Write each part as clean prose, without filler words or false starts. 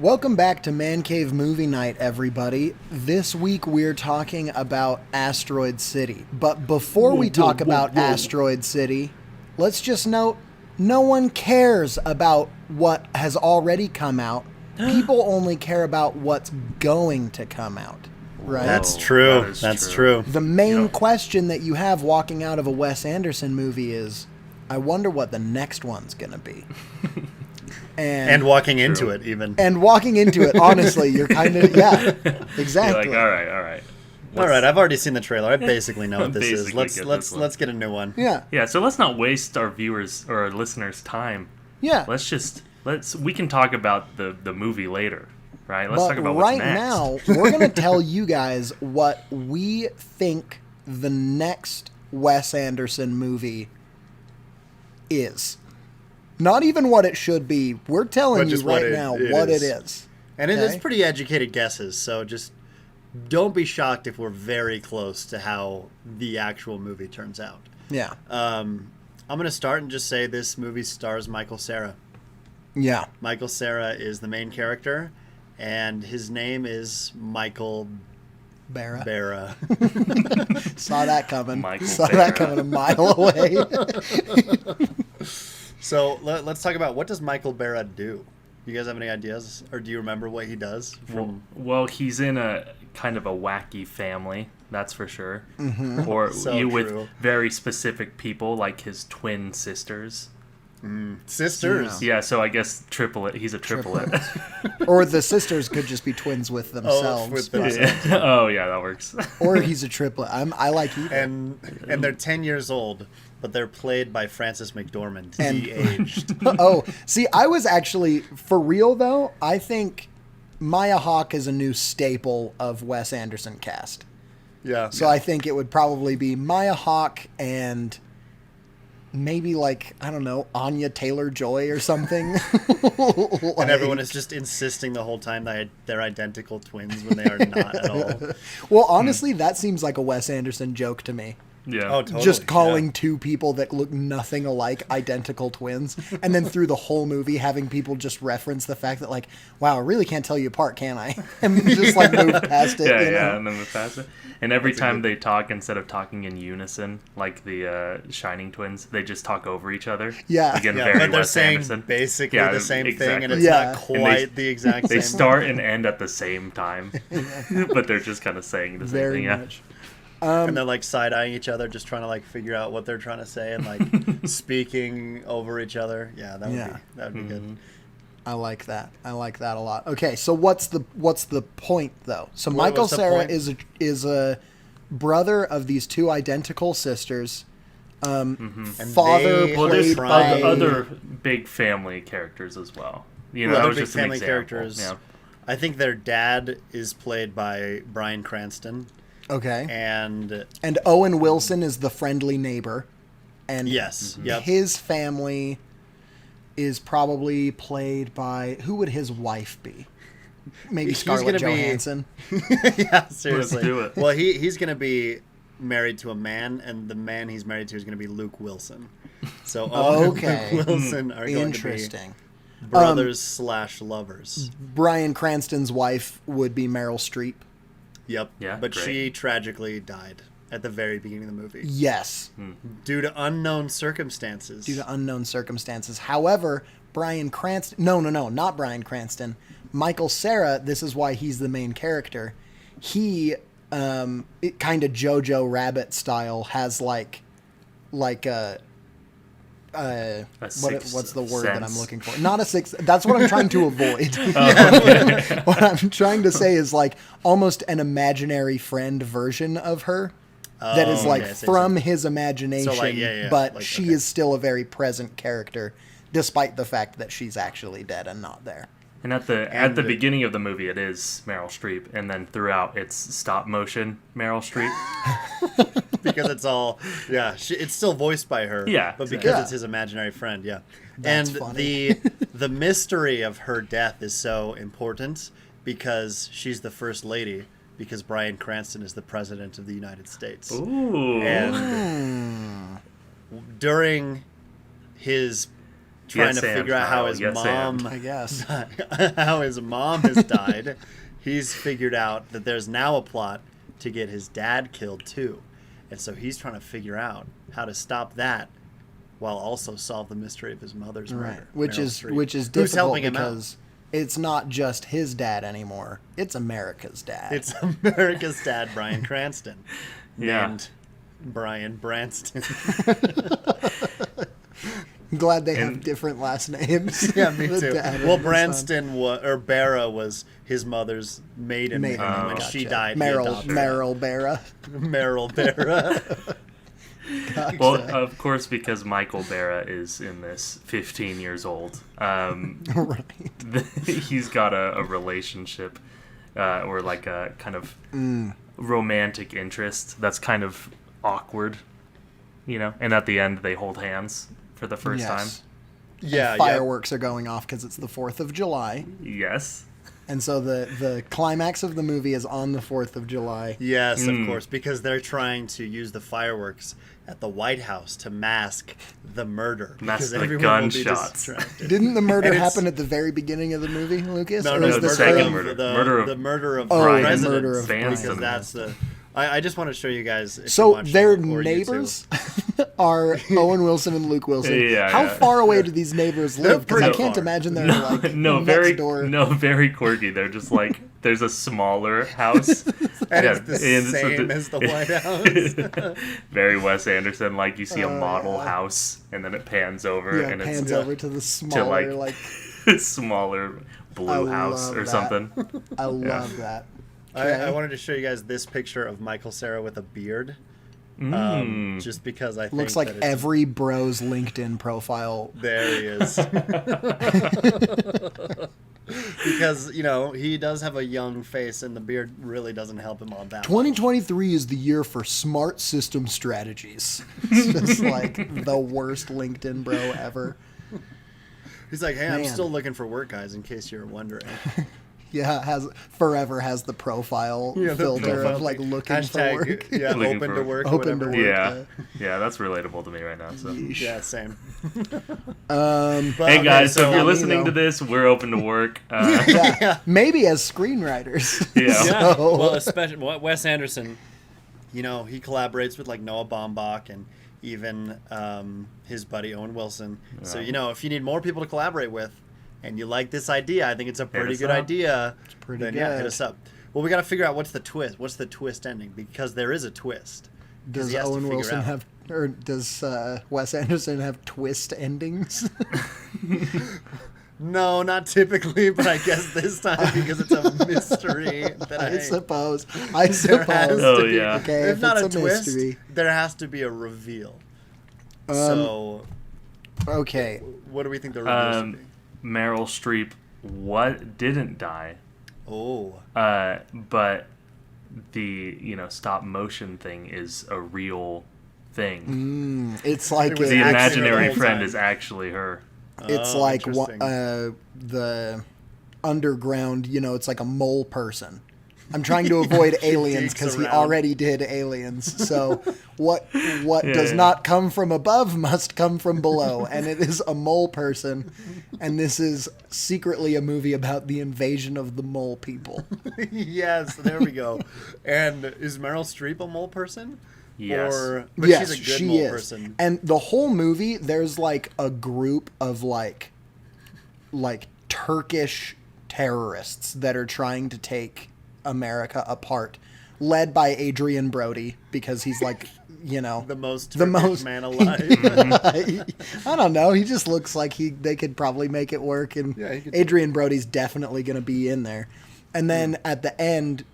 Welcome back to Man Cave Movie Night, everybody. This week we're talking about Asteroid City. But before we talk about Asteroid City, let's just note, no one cares about what has already come out. People only care about what's going to come out, right? That's true. That's true. The main question that you have walking out of a Wes Anderson movie is, I wonder what the next one's going to be. And walking into it, even. And walking into it, honestly, you're kind of, exactly. You're like, all right. All right, I've already seen the trailer. I basically know what this is. Let's get a new one. Yeah, so let's not waste our viewers or our listeners' time. Yeah. We can talk about the movie later, right? Let's talk about what's next. Right now, we're going to tell you guys what we think the next Wes Anderson movie is. Not even what it should be. We're telling you right now what it is. And it is pretty educated guesses, so just don't be shocked if we're very close to how the actual movie turns out. Yeah. I'm going to start and just say this movie stars Michael Cera. Yeah. Michael Cera is the main character, and his name is Michael Barra. Saw that coming. Saw that coming a mile away. So let's talk about, what does Michael Barra do? You guys have any ideas, or do you remember what he does? Well, he's in a kind of a wacky family, that's for sure. Mm-hmm. Or with very specific people, like his twin sisters. Sisters? Yeah, so I guess triplet. He's a triplet. Or the sisters could just be twins with themselves. Oh, yeah, that works. Or he's a triplet. I like either. And they're 10 years old, but they're played by Frances McDormand, de-aged. Oh, see, I was actually, for real though, I think Maya Hawke is a new staple of Wes Anderson cast. Yeah. So I think it would probably be Maya Hawke and maybe, like, I don't know, Anya Taylor-Joy or something. And everyone is just insisting the whole time that they're identical twins when they are not at all. Well, honestly, that seems like a Wes Anderson joke to me. Yeah. Oh, totally. Just calling two people that look nothing alike identical twins, and then through the whole movie having people just reference the fact that, like, wow, I really can't tell you apart, can I? And just like move past it. And then move past it. And every time they talk, instead of talking in unison, like the Shining twins, they just talk over each other. Yeah. Again, Yeah, very but they're Wes saying Anderson. basically the same thing, and it's Yeah. not quite the exact same. They start and end at the same time, but they're just kind of saying the same Very thing. Yeah. much. And they're like side-eyeing each other, just trying to like figure out what they're trying to say, and like speaking over each other. Yeah, that would be good. I like that. I like that a lot. Okay, so what's the point though? So Michael what's the Cera point? is a brother of these two identical sisters. And Father they- Well, there's played by other big family characters as well. You know, Other that was big just an family example. characters. Yeah. I think their dad is played by Bryan Cranston, Okay. and And Owen Wilson is the friendly neighbor. And yes, yep. his family is probably played by, who would his wife be? Maybe He's Scarlett gonna be- Johansson. Yeah, seriously. Let's do it. Well, he's going to be married to a man, and the man he's married to is going to be Luke Wilson. So Okay. and Luke Wilson are going to Interesting. be brothers/lovers. Bryan Cranston's wife would be Meryl Streep. Yep. Yeah, But great. she tragically died at the very beginning of the movie Yes. due to unknown circumstances. Due to unknown circumstances. However, Bryan Cranston... No, not Bryan Cranston. Michael Cera, this is why he's the main character. He, it kind of Jojo Rabbit style, has like a what's the word that I'm looking for? Not a sixth. That's what I'm trying to avoid. What I'm trying to say is like almost an imaginary friend version of her. That is like okay, I see. from his imagination, So, like, but like, she okay. is still a very present character, despite the fact that she's actually dead and not there. And at the beginning of the movie, it is Meryl Streep, and then throughout, it's stop motion Meryl Streep. Because it's all, it's still voiced by her. Yeah, But exactly. because it's his imaginary friend, yeah. That's and funny. the mystery of her death is so important because she's the first lady, because Bryan Cranston is the president of the United States. Ooh. And during his trying Yes, to and, figure out how Kyle, his yes, mom I guess. how his mom has died. He's figured out that there's now a plot to get his dad killed too, and so he's trying to figure out how to stop that while also solve the mystery of his mother's Right. murder. Which Meryl is Streep. which is Who's difficult helping him out? because it's not just his dad anymore. It's America's dad. It's America's dad, Bryan Cranston, Yeah. named Brian Branston. I'm glad they have And- different last names. Yeah, me The too. dad Well, and the son. Branston Barra was his mother's maiden name. Maiden name, When gotcha. she died, he Meryl adopted Meryl Barra. her. Meryl Barra. Well, of course, because Michael Barra is in this 15 years old. Right. He's got a relationship or like a kind of romantic interest that's kind of awkward, you know? And at the end, they hold hands for the first time. Yeah, Fireworks are going off because it's the 4th of July. Yes. And so the climax of the movie is on the 4th of July. Yes, of course, because they're trying to use the fireworks at the White House to mask the murder. Mask because the everyone will be gunshots. distracted. Didn't the murder And it's- happen at the very beginning of the movie, Lucas? No, Or no, is the this second whole- murder. The murder of Oh, the the president. murder of because Branston. that's the. I just want to show you guys. If you So watch their it, or neighbors are Owen Wilson and Luke Wilson. Yeah, How yeah. far away do these neighbors live? Because I pretty can't far. imagine they're No, like no, next very door. very quirky. They're just like there's a smaller house. and Yeah, it's the and it's same as the White House. Very Wes Anderson. Like you see a model yeah. house, and then it pans over, Yeah, and pans it's over to the smaller, like smaller blue I house love or that. something. I love that. I Okay. wanted to show you guys this picture of Michael Cera with a beard. Just because I think Looks like that it's- every bro's LinkedIn profile. There he is. Because, he does have a young face, and the beard really doesn't help him on that. 2023 is the year for smart system strategies. It's just like the worst LinkedIn bro ever. He's like, hey, I'm Man. still looking for work, guys, in case you're wondering. Yeah, has the profile Yeah, the filter profile of like thing. looking Hashtag, for work. Yeah, Looking open for to work. work. Open to whatever. work. Yeah, that's relatable to me right now. So. Yeah, same. Um, But, Hey guys, so if so- you're you listening know. to this, we're open to work. yeah, maybe as screenwriters. Yeah. Yeah, So- well, especially Wes Anderson, he collaborates with like Noah Baumbach and even his buddy Owen Wilson. So, if you need more people to collaborate with and you like this idea, I think it's a pretty us good up. idea. It's pretty then, Yeah, hit good. us up. Well, we got to figure out what's the twist. What's the twist ending? Because there is a twist. 'Cause Does he has to Owen figure Wilson out. have, or does Wes Anderson have twist endings? No, not typically, but I guess this time because it's a mystery that I suppose. there has Oh, to be, yeah. Okay, if if not a it's a twist, mystery. there has to be a reveal. So, Okay. what do we think the reveal should be? Meryl Streep didn't die, Oh, but the stop motion thing is a real thing. It's like It was The actually imaginary the whole friend time. is actually her. it's Oh, like interesting. the underground. It's like a mole person. I'm trying to avoid aliens Geeks because he around. already did aliens. So what does Yeah. not come from above must come from below, and it is a mole person. And this is secretly a movie about the invasion of the mole people. yes, there we go. And is Meryl Streep a mole person? Yes. But Yes, she's a good she mole is. person. And the whole movie, there's like a group of like Turkish terrorists that are trying to take America apart, led by Adrian Brody because he's like, The most the Turkish most man alive. I don't know. He just looks like they could probably make it work, and Yeah, he could- Adrian Brody's definitely going to be in there. And then at the end,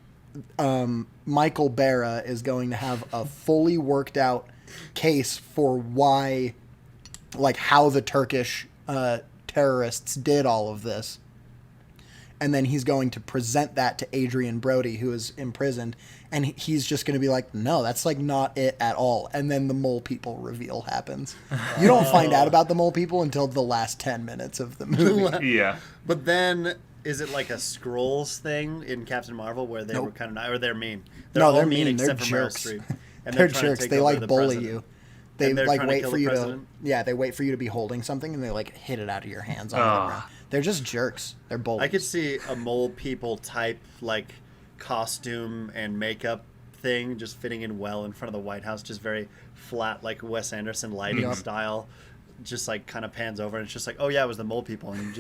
Michael Barra is going to have a fully worked out case for why, like how the Turkish terrorists did all of this. And then he's going to present that to Adrian Brody, who is imprisoned, and he's just going to be like, no, that's like not it at all. And then the mole people reveal happens. You don't find out about the mole people until the last 10 minutes of the movie. Yeah. But then, is it like a Skrulls thing in Captain Marvel where they Nope. were kind of, or they're mean? No, all they're mean. Except They're for Meryl jerks. Streep. And They're trying to jerks. take They over like the bully president. you. They And they're like trying to wait kill for the you president? they wait for you to be holding something and they like hit it out of your hands on the Oh. ground. They're just jerks. They're bullies. I could see a mole people type like costume and makeup thing just fitting in well in front of the White House, just very flat, like Wes Anderson lighting Yep. style. Just like kind of pans over and it's just like, oh yeah, it was the mole people, and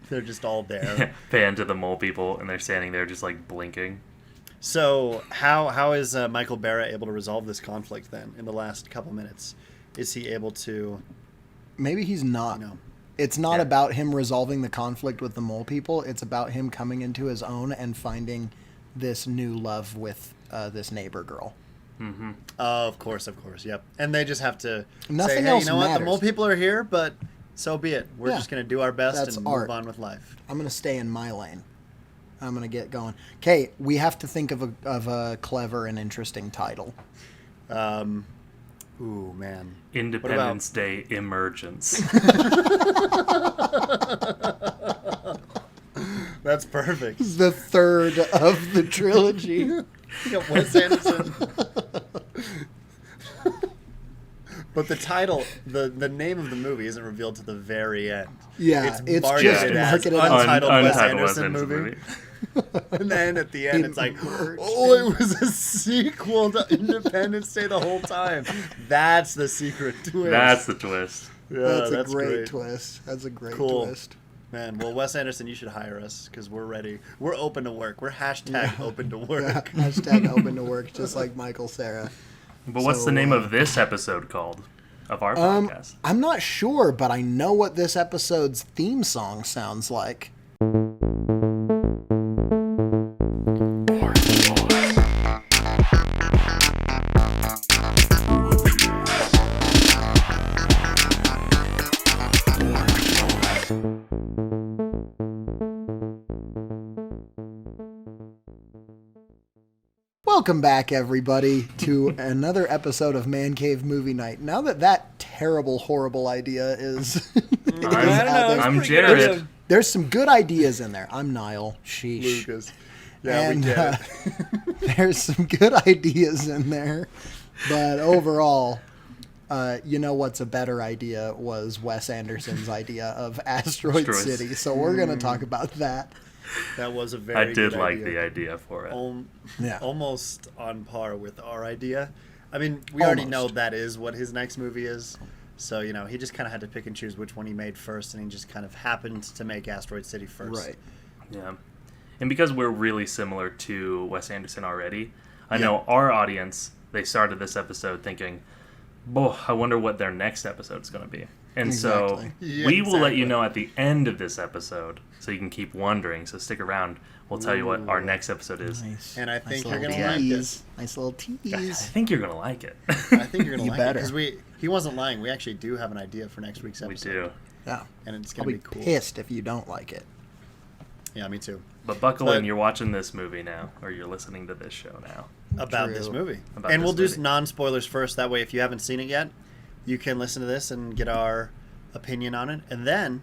they're just all there. Pan to the mole people, and they're standing there just like blinking. So how is Michael Barra able to resolve this conflict then in the last couple minutes? Is he able to? Maybe he's not. You know, It's not Yeah. about him resolving the conflict with the mole people. It's about him coming into his own and finding this new love with this neighbor girl. Mm-hmm. of course, yep. And they just have to Nothing say, hey, else you know what? The matters. mole people are here, but so be it. We're Yeah. just going to do our best That's and art. move on with life. I'm going to stay in my lane. I'm going to get going. Okay, we have to think of a clever and interesting title. Ooh, man. Independence Day Emergence. That's perfect. The third of the trilogy. You got Wes Anderson. But the title, the name of the movie isn't revealed to the very end. Yeah, it's marketed just as marketed as Untitled Wes Untitled Anderson movie. And then at the end, it's like, oh, it was a sequel to Independence Day the whole time. That's the secret twist. That's the twist. Yeah, That's a great twist. That's a great Cool. twist. Man, well, Wes Anderson, you should hire us because we're ready. We're open to work. We're hashtag open to work. Yeah, hashtag open to work, just like Michael Cera. But what's So, the name of this episode called? Of our podcast? I'm not sure, but I know what this episode's theme song sounds like. Welcome back, everybody, to another episode of Man Cave Movie Night. Now that terrible, horrible idea is... I'm Jared. There's some good ideas in there. I'm Niall. Sheesh. Lucas. Yeah, And we get it. there's some good ideas in there. But overall, you know what's a better idea was Wes Anderson's idea of Asteroid Asteroids. City. So we're going to talk about that. That was a very I did good like idea. the idea for it. Yeah. Almost on par with our idea. I mean, we already Almost. know that is what his next movie is. So, you know, he just kind of had to pick and choose which one he made first, and he just kind of happened to make Asteroid City first. Right. Yeah. And because we're really similar to Wes Anderson already, I Yeah. know our audience, they started this episode thinking, "Boy, I wonder what their next episode is going to be." And Exactly. so Yeah, we will let exactly. you know at the end of this episode, so you can keep wondering. So stick around. We'll tell you what our next episode is. Nice. And I think Nice you're little gonna like tease. it. Nice little I tease. think you're going to like it. I think you're going to You like better. it. Because he wasn't lying. We actually do have an idea for next week's We episode. do. Yeah. And it's I'll going to be be cool. pissed if you don't like it. Yeah, me too. But buckle But- in, you're watching this movie now, or you're listening to this show now. About True. this movie. About And this we'll do movie. non-spoilers first. That way, if you haven't seen it yet, you can listen to this and get our opinion on it. And then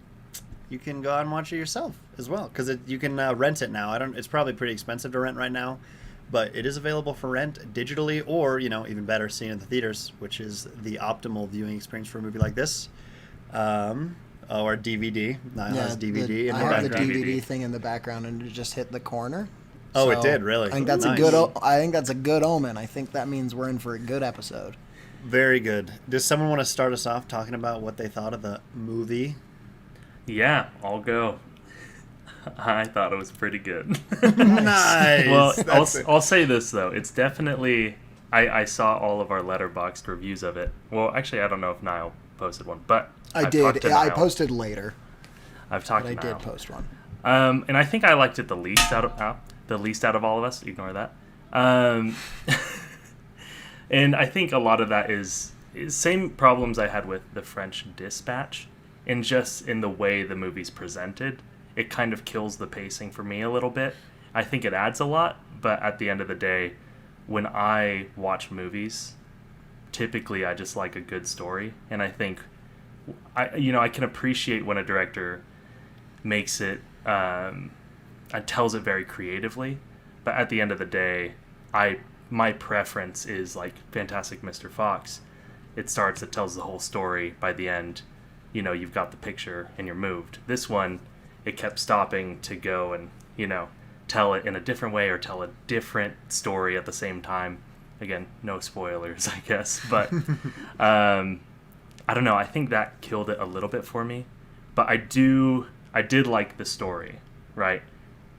you can go out and watch it yourself as well. Because you can rent it now. It's probably pretty expensive to rent right now. But it is available for rent digitally or, you know, even better, seeing it in the theaters, which is the optimal viewing experience for a movie like this. Or DVD. Niall has DVD in I the have the background. DVD thing in the background, and it just hit the corner. Oh, it did, really? I think that's Nice. I think that's a good omen. I think that means we're in for a good episode. Very good. Does someone want to start us off talking about what they thought of the movie? Yeah, I'll go. I thought it was pretty good. Nice. Well, That's it. I'll say this though. It's definitely. I saw all of our letterboxed reviews of it. Well, actually, I don't know if Niall posted one, but I I've did. talked to I Niall. posted later, I've talked but I to did Niall. post one. And I think I liked it the least out of all of us. Ignore that. And I think a lot of that is same problems I had with the French Dispatch, and just in the way the movie's presented, it kind of kills the pacing for me a little bit. I think it adds a lot, but at the end of the day, when I watch movies, typically I just like a good story, and I think I can appreciate when a director makes it and tells it very creatively, but at the end of the day, my preference is like Fantastic Mr. Fox, it starts, it tells the whole story. By the end, you've got the picture and you're moved. This one, it kept stopping to go and, tell it in a different way or tell a different story at the same time. Again, no spoilers, I guess. But I don't know. I think that killed it a little bit for me. But I did like the story, right?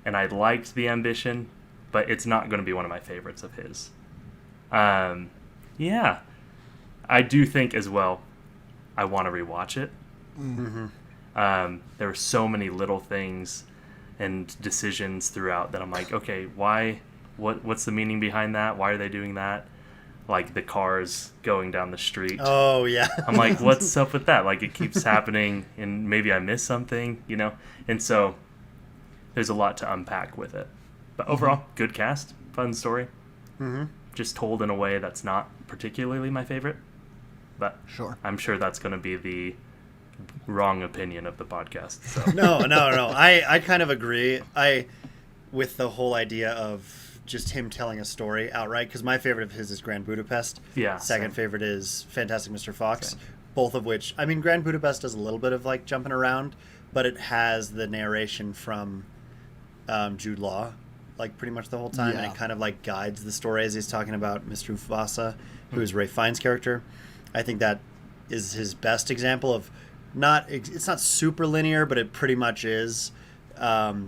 And I liked the ambition, but it's not going to be one of my favorites of his. Yeah. I do think as well, I want to rewatch it. Mm-hmm. There were so many little things and decisions throughout that I'm like, okay, why? What's the meaning behind that? Why are they doing that? Like the cars going down the street. Oh, yeah. I'm like, what's up with that? Like, it keeps happening, and maybe I missed something, And so there's a lot to unpack with it. But overall, good cast, fun story. Mm-hmm. Just told in a way that's not particularly my favorite. But Sure. I'm sure that's going to be the wrong opinion of the podcast. So. No. I kind of agree. With the whole idea of just him telling a story outright, because my favorite of his is Grand Budapest. Yeah. Second same. favorite is Fantastic Mr. Fox. Same. Both of which, I mean, Grand Budapest does a little bit of like jumping around, but it has the narration from Jude Law, like pretty much the whole time, and Yeah. it kind of like guides the story as he's talking about Mr. Mufasa, who is Ralph Fiennes' character. I think that is his best example of it's not super linear, but it pretty much is.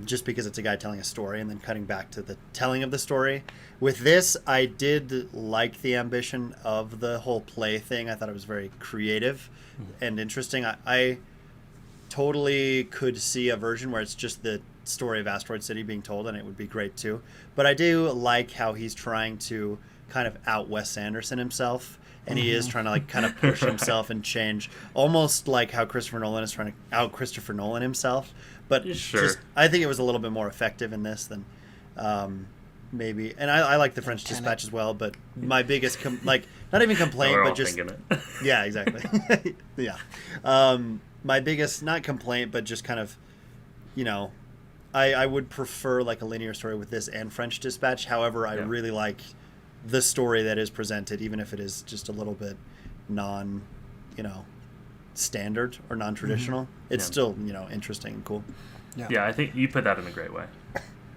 Just because it's a guy telling a story and then cutting back to the telling of the story. With this, I did like the ambition of the whole play thing. I thought it was very creative and interesting. I totally could see a version where it's just the story of Asteroid City being told, and it would be great too. But I do like how he's trying to kind of out Wes Anderson himself. And he is trying to like kind of push himself and change, almost like how Christopher Nolan is trying to out Christopher Nolan himself. But Sure. I think it was a little bit more effective in this than maybe. And I like the French Tenet. Dispatch as well. But my biggest not even complaint, We're all but just thinking it. yeah, exactly. Yeah, my biggest not complaint, but just kind of, I would prefer like a linear story with this and French Dispatch. However, I really like the story that is presented, even if it is just a little bit standard or non-traditional. It's still, interesting and cool. Yeah, I think you put that in a great way.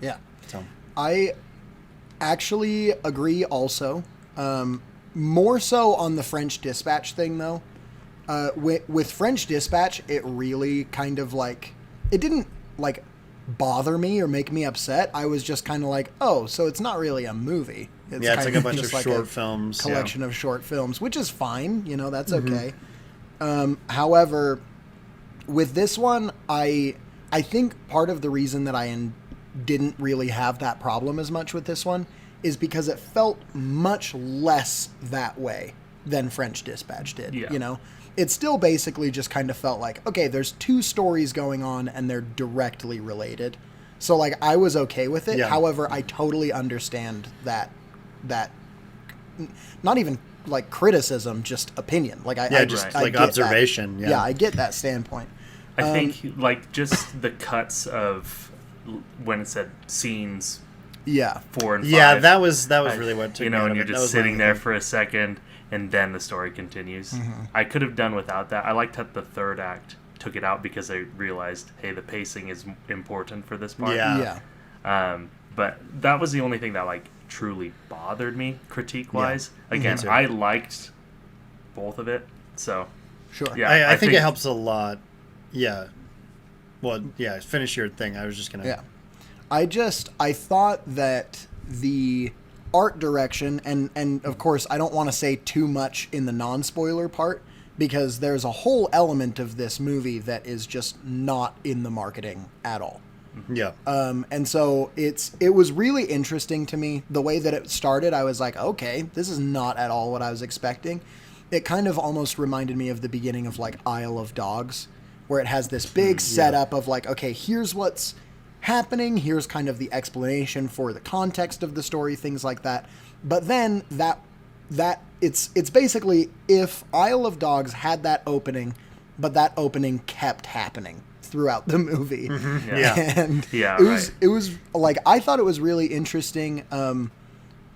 Yeah. So I actually agree also. More so on the French Dispatch thing, though. With French Dispatch, it really kind of like... It didn't, like, bother me or make me upset. I was just kind of like, oh, so it's not really a movie. It's like a bunch of just short films. Collection of short films, which is fine. That's okay. However, with this one, I think part of the reason that I didn't really have that problem as much with this one is because it felt much less that way than French Dispatch did. Yeah. It still basically just kind of felt like, okay, there's two stories going on and they're directly related. So like I was okay with it. Yeah. However, I totally understand that not even like criticism, just opinion. Like I just I like get observation. that. Yeah, I get that standpoint. I think like just the cuts of when it said scenes Yeah. 4 and 5. Yeah, that was really what took me out and of you're it. That just was my sitting only there thing. for a second, and then the story continues. I could have done without that. I liked that the third act took it out because I realized, hey, the pacing is important for this part. Yeah. Yeah. But that was the only thing that like truly bothered me critique wise. Again, too. I liked both of it, so Sure. yeah. I think it helps a lot. Yeah. Well, yeah, finish your thing. I was just going to... Yeah. I thought that the art direction, and of course, I don't want to say too much in the non-spoiler part, because there's a whole element of this movie that is just not in the marketing at all. Yeah. And so it was really interesting to me. The way that it started, I was like, okay, this is not at all what I was expecting. It kind of almost reminded me of the beginning of like Isle of Dogs, where it has this big setup of like, okay, here's what's happening, here's kind of the explanation for the context of the story, things like that. But then that it's basically if Isle of Dogs had that opening, but that opening kept happening throughout the movie. Yeah. And Yeah, it was like, I thought it was really interesting.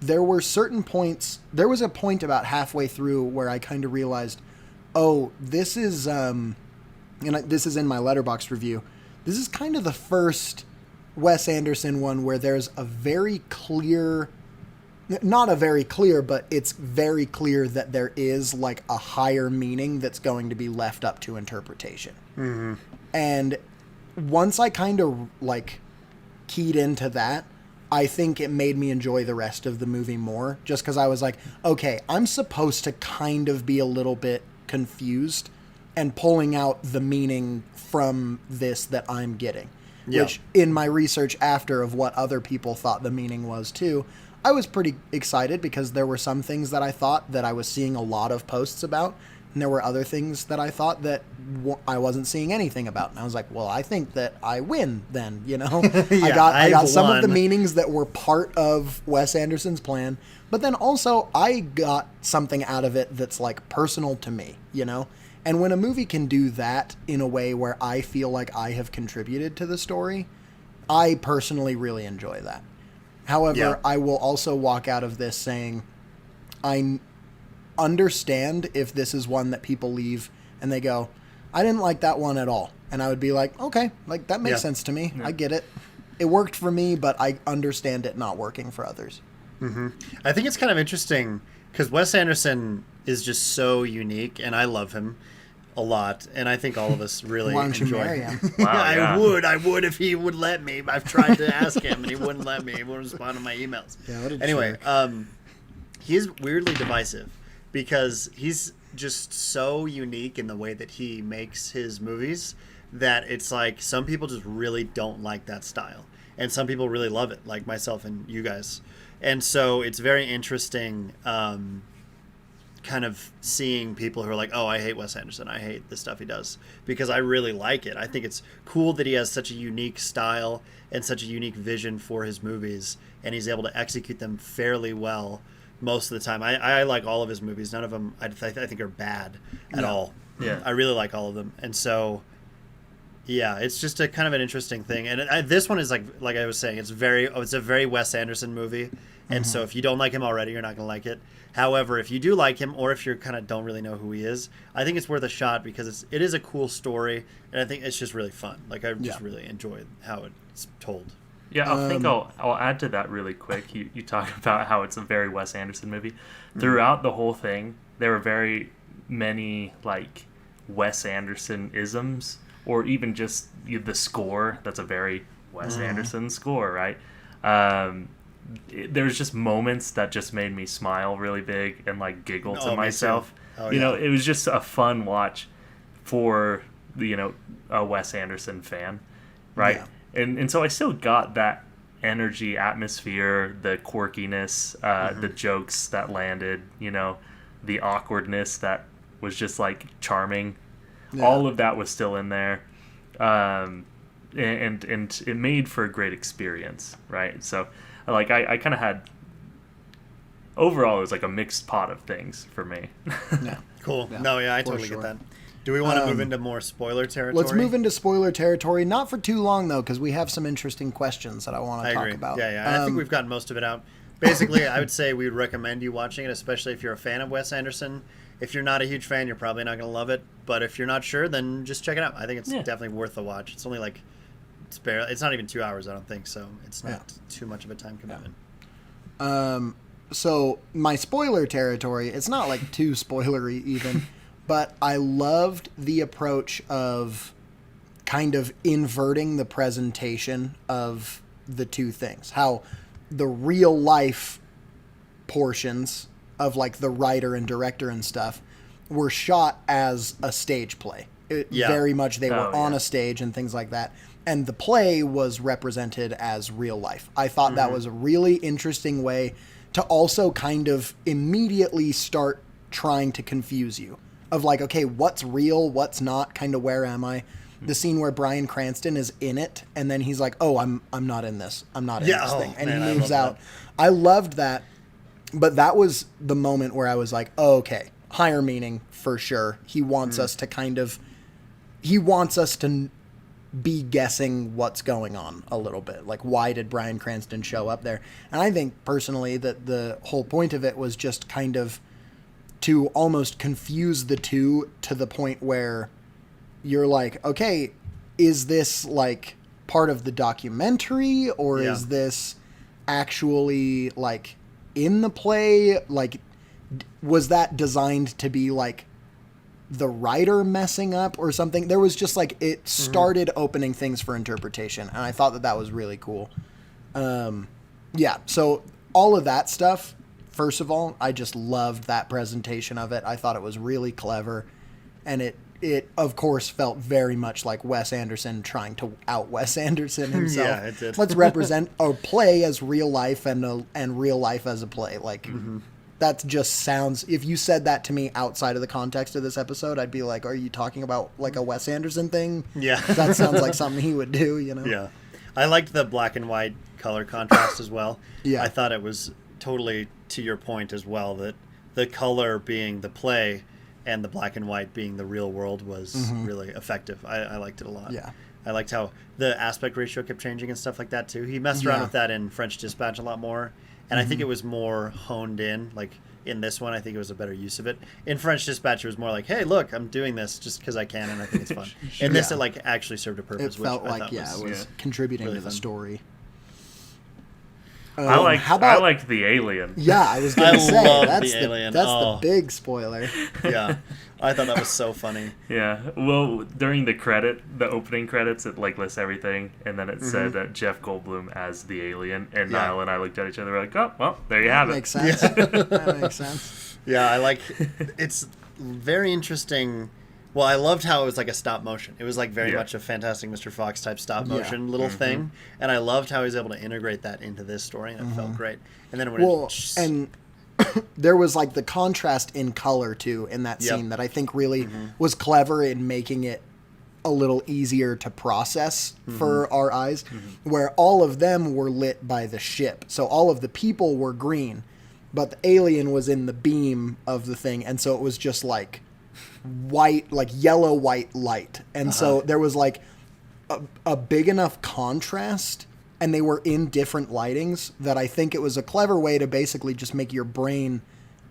there were certain points. There was a point about halfway through where I kind of realized, oh, this is, this is in my Letterboxd review. This is kind of the first Wes Anderson one where there's a very clear, not a very clear, but it's very clear that there is like a higher meaning that's going to be left up to interpretation. Mm-hmm. And once I kind of like keyed into that, I think it made me enjoy the rest of the movie more, just because I was like, okay, I'm supposed to kind of be a little bit confused and pulling out the meaning from this that I'm getting. Yeah. Which, in my research after of what other people thought the meaning was too, I was pretty excited because there were some things that I thought that I was seeing a lot of posts about, and there were other things that I thought that I wasn't seeing anything about. And I was like, well, I think that I win then, you know? Yeah, I got some won. of the meanings that were part of Wes Anderson's plan, but then also I got something out of it that's like personal to me, you know? And when a movie can do that in a way where I feel like I have contributed to the story, I personally really enjoy that. However, Yeah. I will also walk out of this saying, I understand if this is one that people leave and they go, I didn't like that one at all. And I would be like, okay, like that makes Yeah. sense to me. Yeah. I get it. It worked for me, but I understand it not working for others. Mm-hmm. I think it's kind of interesting because Wes Anderson is just so unique, and I love him a lot, and I think all of us really Why don't you enjoy marry him. him? Wow, I yeah. would if he would let me. I've tried to ask him, and he wouldn't let me. He wouldn't respond to my emails. Yeah, what a Anyway, jerk. he's weirdly divisive because he's just so unique in the way that he makes his movies that it's like some people just really don't like that style, and some people really love it, like myself and you guys. And so it's very interesting kind of seeing people who are like, oh, I hate Wes Anderson, I hate the stuff he does, because I really like it. I think it's cool that he has such a unique style and such a unique vision for his movies, and he's able to execute them fairly well most of the time. I like all of his movies. None of them I think are bad at all. Yeah. I really like all of them. And so yeah, it's just a kind of an interesting thing. And this one is like I was saying, it's a very Wes Anderson movie. And so if you don't like him already, you're not going to like it. However, if you do like him, or if you kind of don't really know who he is, I think it's worth a shot because it is a cool story, and I think it's just really fun. Like I just really enjoy how it's told. Yeah, I'll add to that really quick. You talk about how it's a very Wes Anderson movie. Throughout the whole thing, there were very many like Wes Anderson isms, or even just the score. That's a very Wes Anderson score, right? There's just moments that just made me smile really big and like giggle to me myself. too. Oh, you yeah. know, it was just a fun watch for a Wes Anderson fan, right? Yeah. And so I still got that energy, atmosphere, the quirkiness, the jokes that landed, the awkwardness that was just like charming. Yeah. All of that was still in there. And it made for a great experience, right? So like I kind of had, overall it was like a mixed pot of things for me. Yeah. Cool. Yeah, No, yeah, I for totally sure. get that. Do we want to move into more spoiler territory? Let's move into spoiler territory. Not for too long, though, because we have some interesting questions that I want to I talk agree. about. Yeah. I think we've gotten most of it out. Basically, I would say we would recommend you watching it, especially if you're a fan of Wes Anderson. If you're not a huge fan, you're probably not going to love it. But if you're not sure, then just check it out. I think it's definitely worth a watch. It's only like it's not even 2 hours, I don't think, so it's not too much of a time commitment. So my spoiler territory, it's not like too spoilery even, but I loved the approach of kind of inverting the presentation of the two things. How the real life portions of like the writer and director and stuff were shot as a stage play. Very much they were on a stage and things like that. And the play was represented as real life. I thought that was a really interesting way to also kind of immediately start trying to confuse you of like, okay, what's real, what's not, kind of where am I? The scene where Bryan Cranston is in it, and then he's like, oh, I'm not in this. I'm not in this thing. And man, he I moves love out. that. I loved that. But that was the moment where I was like, oh, okay, higher meaning for sure. He wants us to be guessing what's going on a little bit. Like, why did Bryan Cranston show up there? And I think personally that the whole point of it was just kind of to almost confuse the two to the point where you're like, okay, is this like part of the documentary, or is this actually like in the play? Like, was that designed to be like the writer messing up or something? There was just like, it started opening things for interpretation, and I thought that that was really cool. So all of that stuff, first of all, I just loved that presentation of it. I thought it was really clever, and it of course felt very much like Wes Anderson trying to out Wes Anderson himself. Yeah, it did. Let's represent a play as real life and real life as a play. Like, that just sounds, if you said that to me outside of the context of this episode, I'd be like, are you talking about like a Wes Anderson thing? Yeah. That sounds like something he would do, you know? Yeah. I liked the black and white color contrast as well. Yeah. I thought it was totally to your point as well, that the color being the play and the black and white being the real world was really effective. I liked it a lot. Yeah. I liked how the aspect ratio kept changing and stuff like that too. He messed around with that in French Dispatch a lot more. And I think it was more honed in. Like, in this one, I think it was a better use of it. In French Dispatch, it was more like, hey, look, I'm doing this just because I can, and I think it's fun. In this, it like actually served a purpose. It felt which I like, thought it was Yeah. contributing really to the fun. story. I how liked the alien. Yeah, I was going I to say, love that's the alien. That's Oh. the big spoiler. Yeah, I thought that was so funny. Yeah. Well, during the opening credits, it like lists everything, and then it said Jeff Goldblum as the alien, and Yeah. Niall and I looked at each other like, oh, well, there you have it. Makes sense. That makes sense. Yeah, I like. It's very interesting. Well, I loved how it was like a stop motion. It was like very much a Fantastic Mr. Fox type stop motion little thing, and I loved how he was able to integrate that into this story, and it felt great. And then when And there was like the contrast in color too in that scene that I think really was clever in making it a little easier to process for our eyes, where all of them were lit by the ship. So all of the people were green, but the alien was in the beam of the thing, and so it was just like white, like yellow white light. And so there was like a big enough contrast, and they were in different lightings, that I think it was a clever way to basically just make your brain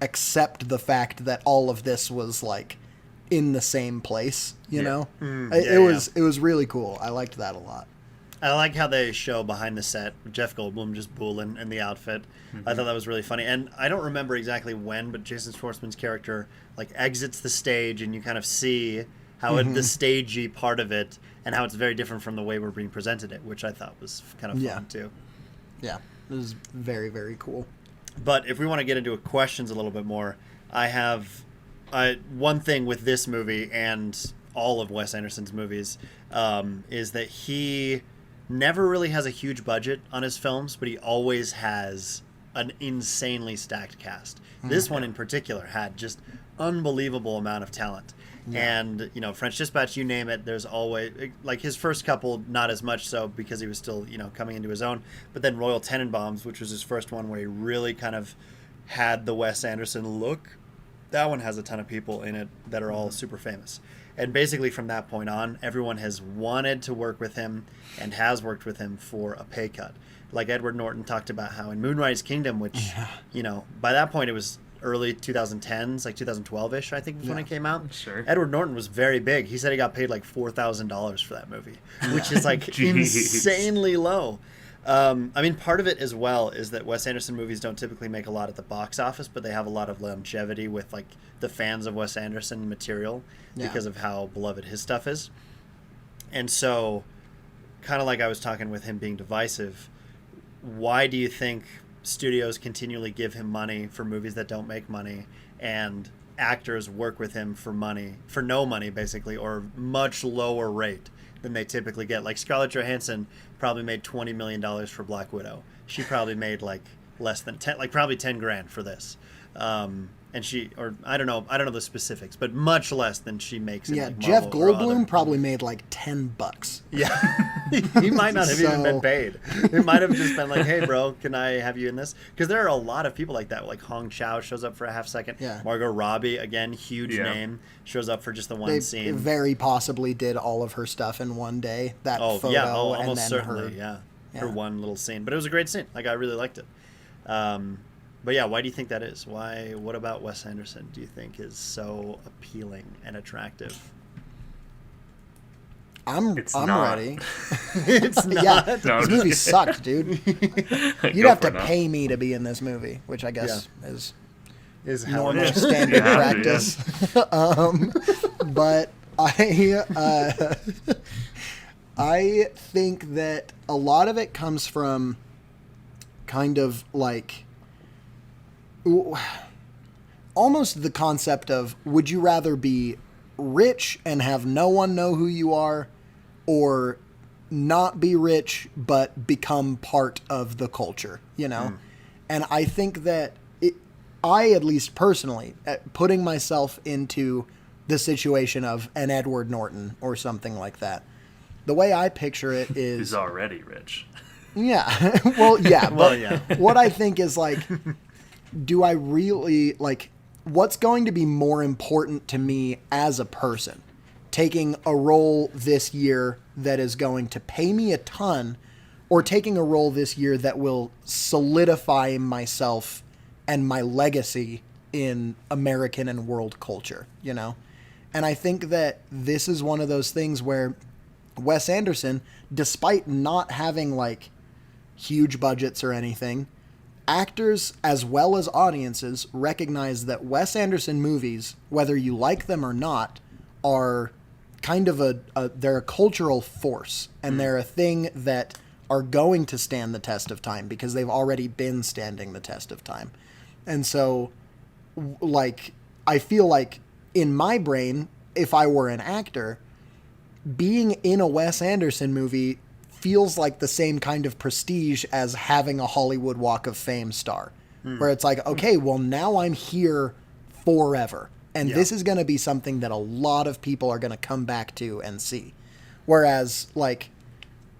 accept the fact that all of this was like in the same place, you know? It was really cool. I liked that a lot. I like how they show behind the set Jeff Goldblum just booling in the outfit. I thought that was really funny. And I don't remember exactly when, but Jason Schwartzman's character like exits the stage, and you kind of see how the stagey part of it, and how it's very different from the way we're being presented it, which I thought was kind of fun too. Yeah, it was very, very cool. But if we want to get into questions a little bit more, I have one thing with this movie and all of Wes Anderson's movies is that he never really has a huge budget on his films, but he always has an insanely stacked cast. This one in particular had just unbelievable amount of talent. And, you know, French Dispatch, you name it, there's always, like his first couple, not as much so because he was still, you know, coming into his own. But then Royal Tenenbaums, which was his first one where he really kind of had the Wes Anderson look, that one has a ton of people in it that are all super famous. And basically from that point on, everyone has wanted to work with him and has worked with him for a pay cut. Like Edward Norton talked about how in Moonrise Kingdom, which, you know, by that point it was early 2010s, like 2012-ish, I think was when it came out. Sure. Edward Norton was very big. He said he got paid like $4,000 for that movie, which is like Jeez. insanely low. I mean, part of it as well is that Wes Anderson movies don't typically make a lot at the box office, but they have a lot of longevity with like the fans of Wes Anderson material because of how beloved his stuff is. And so, kind of like I was talking with him being divisive, why do you think studios continually give him money for movies that don't make money, and actors work with him for money, for no money basically, or much lower rate than they typically get? Like Scarlett Johansson probably made $20 million for Black Widow. She probably made like less than 10, like probably 10 grand for this. and I don't know the specifics, but much less than she makes in Yeah, like Jeff Marvel or Goldblum other- probably made like $10. Yeah, he might not have even been paid. It might have just been like, "Hey, bro, can I have you in this?" Because there are a lot of people like that. Like Hong Chow shows up for a half second. Yeah. Margot Robbie, again, huge Yeah. name, shows up for just the one They scene. very possibly did all of her stuff in one day. That photo yeah, and almost then certainly, her. her one little scene. But it was a great scene. Like I really liked it. But yeah, why do you think that is? Why? What about Wes Anderson do you think is so appealing and attractive? I'm not. ready. It's not. Yeah, No, I'm this just movie kidding. sucked, dude. You'd Go have for to it now. pay me to be in this movie, which I guess is Is how normal it is. standard You have to, practice. But I think that a lot of it comes from kind of like almost the concept of, would you rather be rich and have no one know who you are, or not be rich but become part of the culture, you know? And I think that I, at least personally, putting myself into the situation of an Edward Norton or something like that, the way I picture it is... Who's already rich. Yeah. Well, yeah. But Well, yeah. what I think is like, do I really like, what's going to be more important to me as a person? Taking a role this year that is going to pay me a ton, or taking a role this year that will solidify myself and my legacy in American and world culture, you know? And I think that this is one of those things where Wes Anderson, despite not having like huge budgets or anything, actors as well as audiences recognize that Wes Anderson movies, whether you like them or not, are kind of they're a cultural force, and they're a thing that are going to stand the test of time because they've already been standing the test of time. And so, like, I feel like in my brain, if I were an actor, being in a Wes Anderson movie feels like the same kind of prestige as having a Hollywood Walk of Fame star, where it's like, okay, well, now I'm here forever. And Yeah. this is going to be something that a lot of people are going to come back to and see. Whereas, like,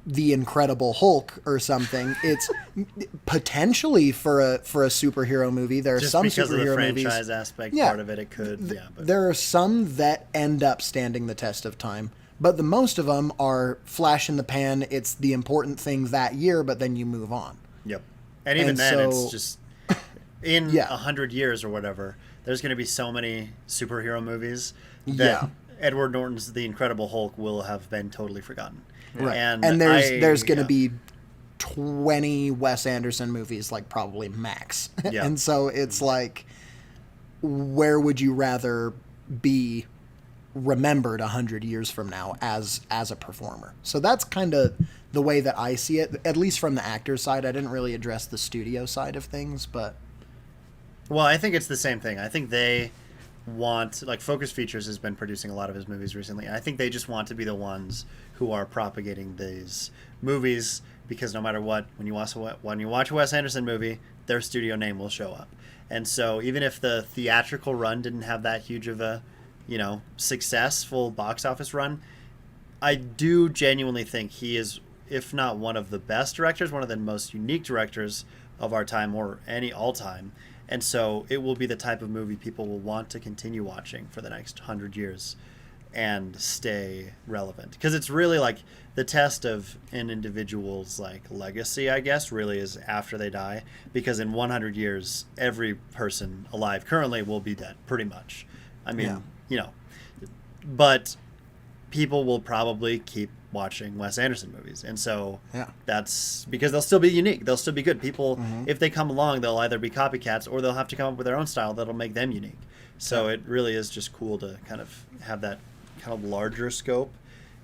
The Incredible Hulk or something, it's potentially for a superhero movie. There are Just some because of the superhero franchise movies. aspect Yeah. part of it, it could. Yeah, but There are some that end up standing the test of time, but the most of them are flash in the pan. It's the important thing that year, but then you move on. yep. And even And then, so- it's just in Yeah. 100 years or whatever. There's going to be so many superhero movies that Yeah. Edward Norton's The Incredible Hulk will have been totally forgotten. Right. And, And there's going to yeah. be 20 Wes Anderson movies, like probably max. Yeah. And so it's like, where would you rather be remembered 100 years from now as a performer? So that's kind of the way that I see it, at least from the actor's side. I didn't really address the studio side of things, but Well, I think it's the same thing. I think they want, like, Focus Features has been producing a lot of his movies recently. I think they just want to be the ones who are propagating these movies, because no matter what, when you watch a Wes Anderson movie, their studio name will show up. And so even if the theatrical run didn't have that huge of a, successful box office run, I do genuinely think he is, if not one of the best directors, one of the most unique directors of our time, or all time. And so it will be the type of movie people will want to continue watching for the next 100 years and stay relevant. Because it's really like the test of an individual's like legacy, I guess, really is after they die. Because in 100 years, every person alive currently will be dead, pretty much. I mean, but people will probably keep watching Wes Anderson movies. And so Yeah. that's because they'll still be unique. They'll still be good. People, if they come along, they'll either be copycats or they'll have to come up with their own style that'll make them unique. So it really is just cool to kind of have that kind of larger scope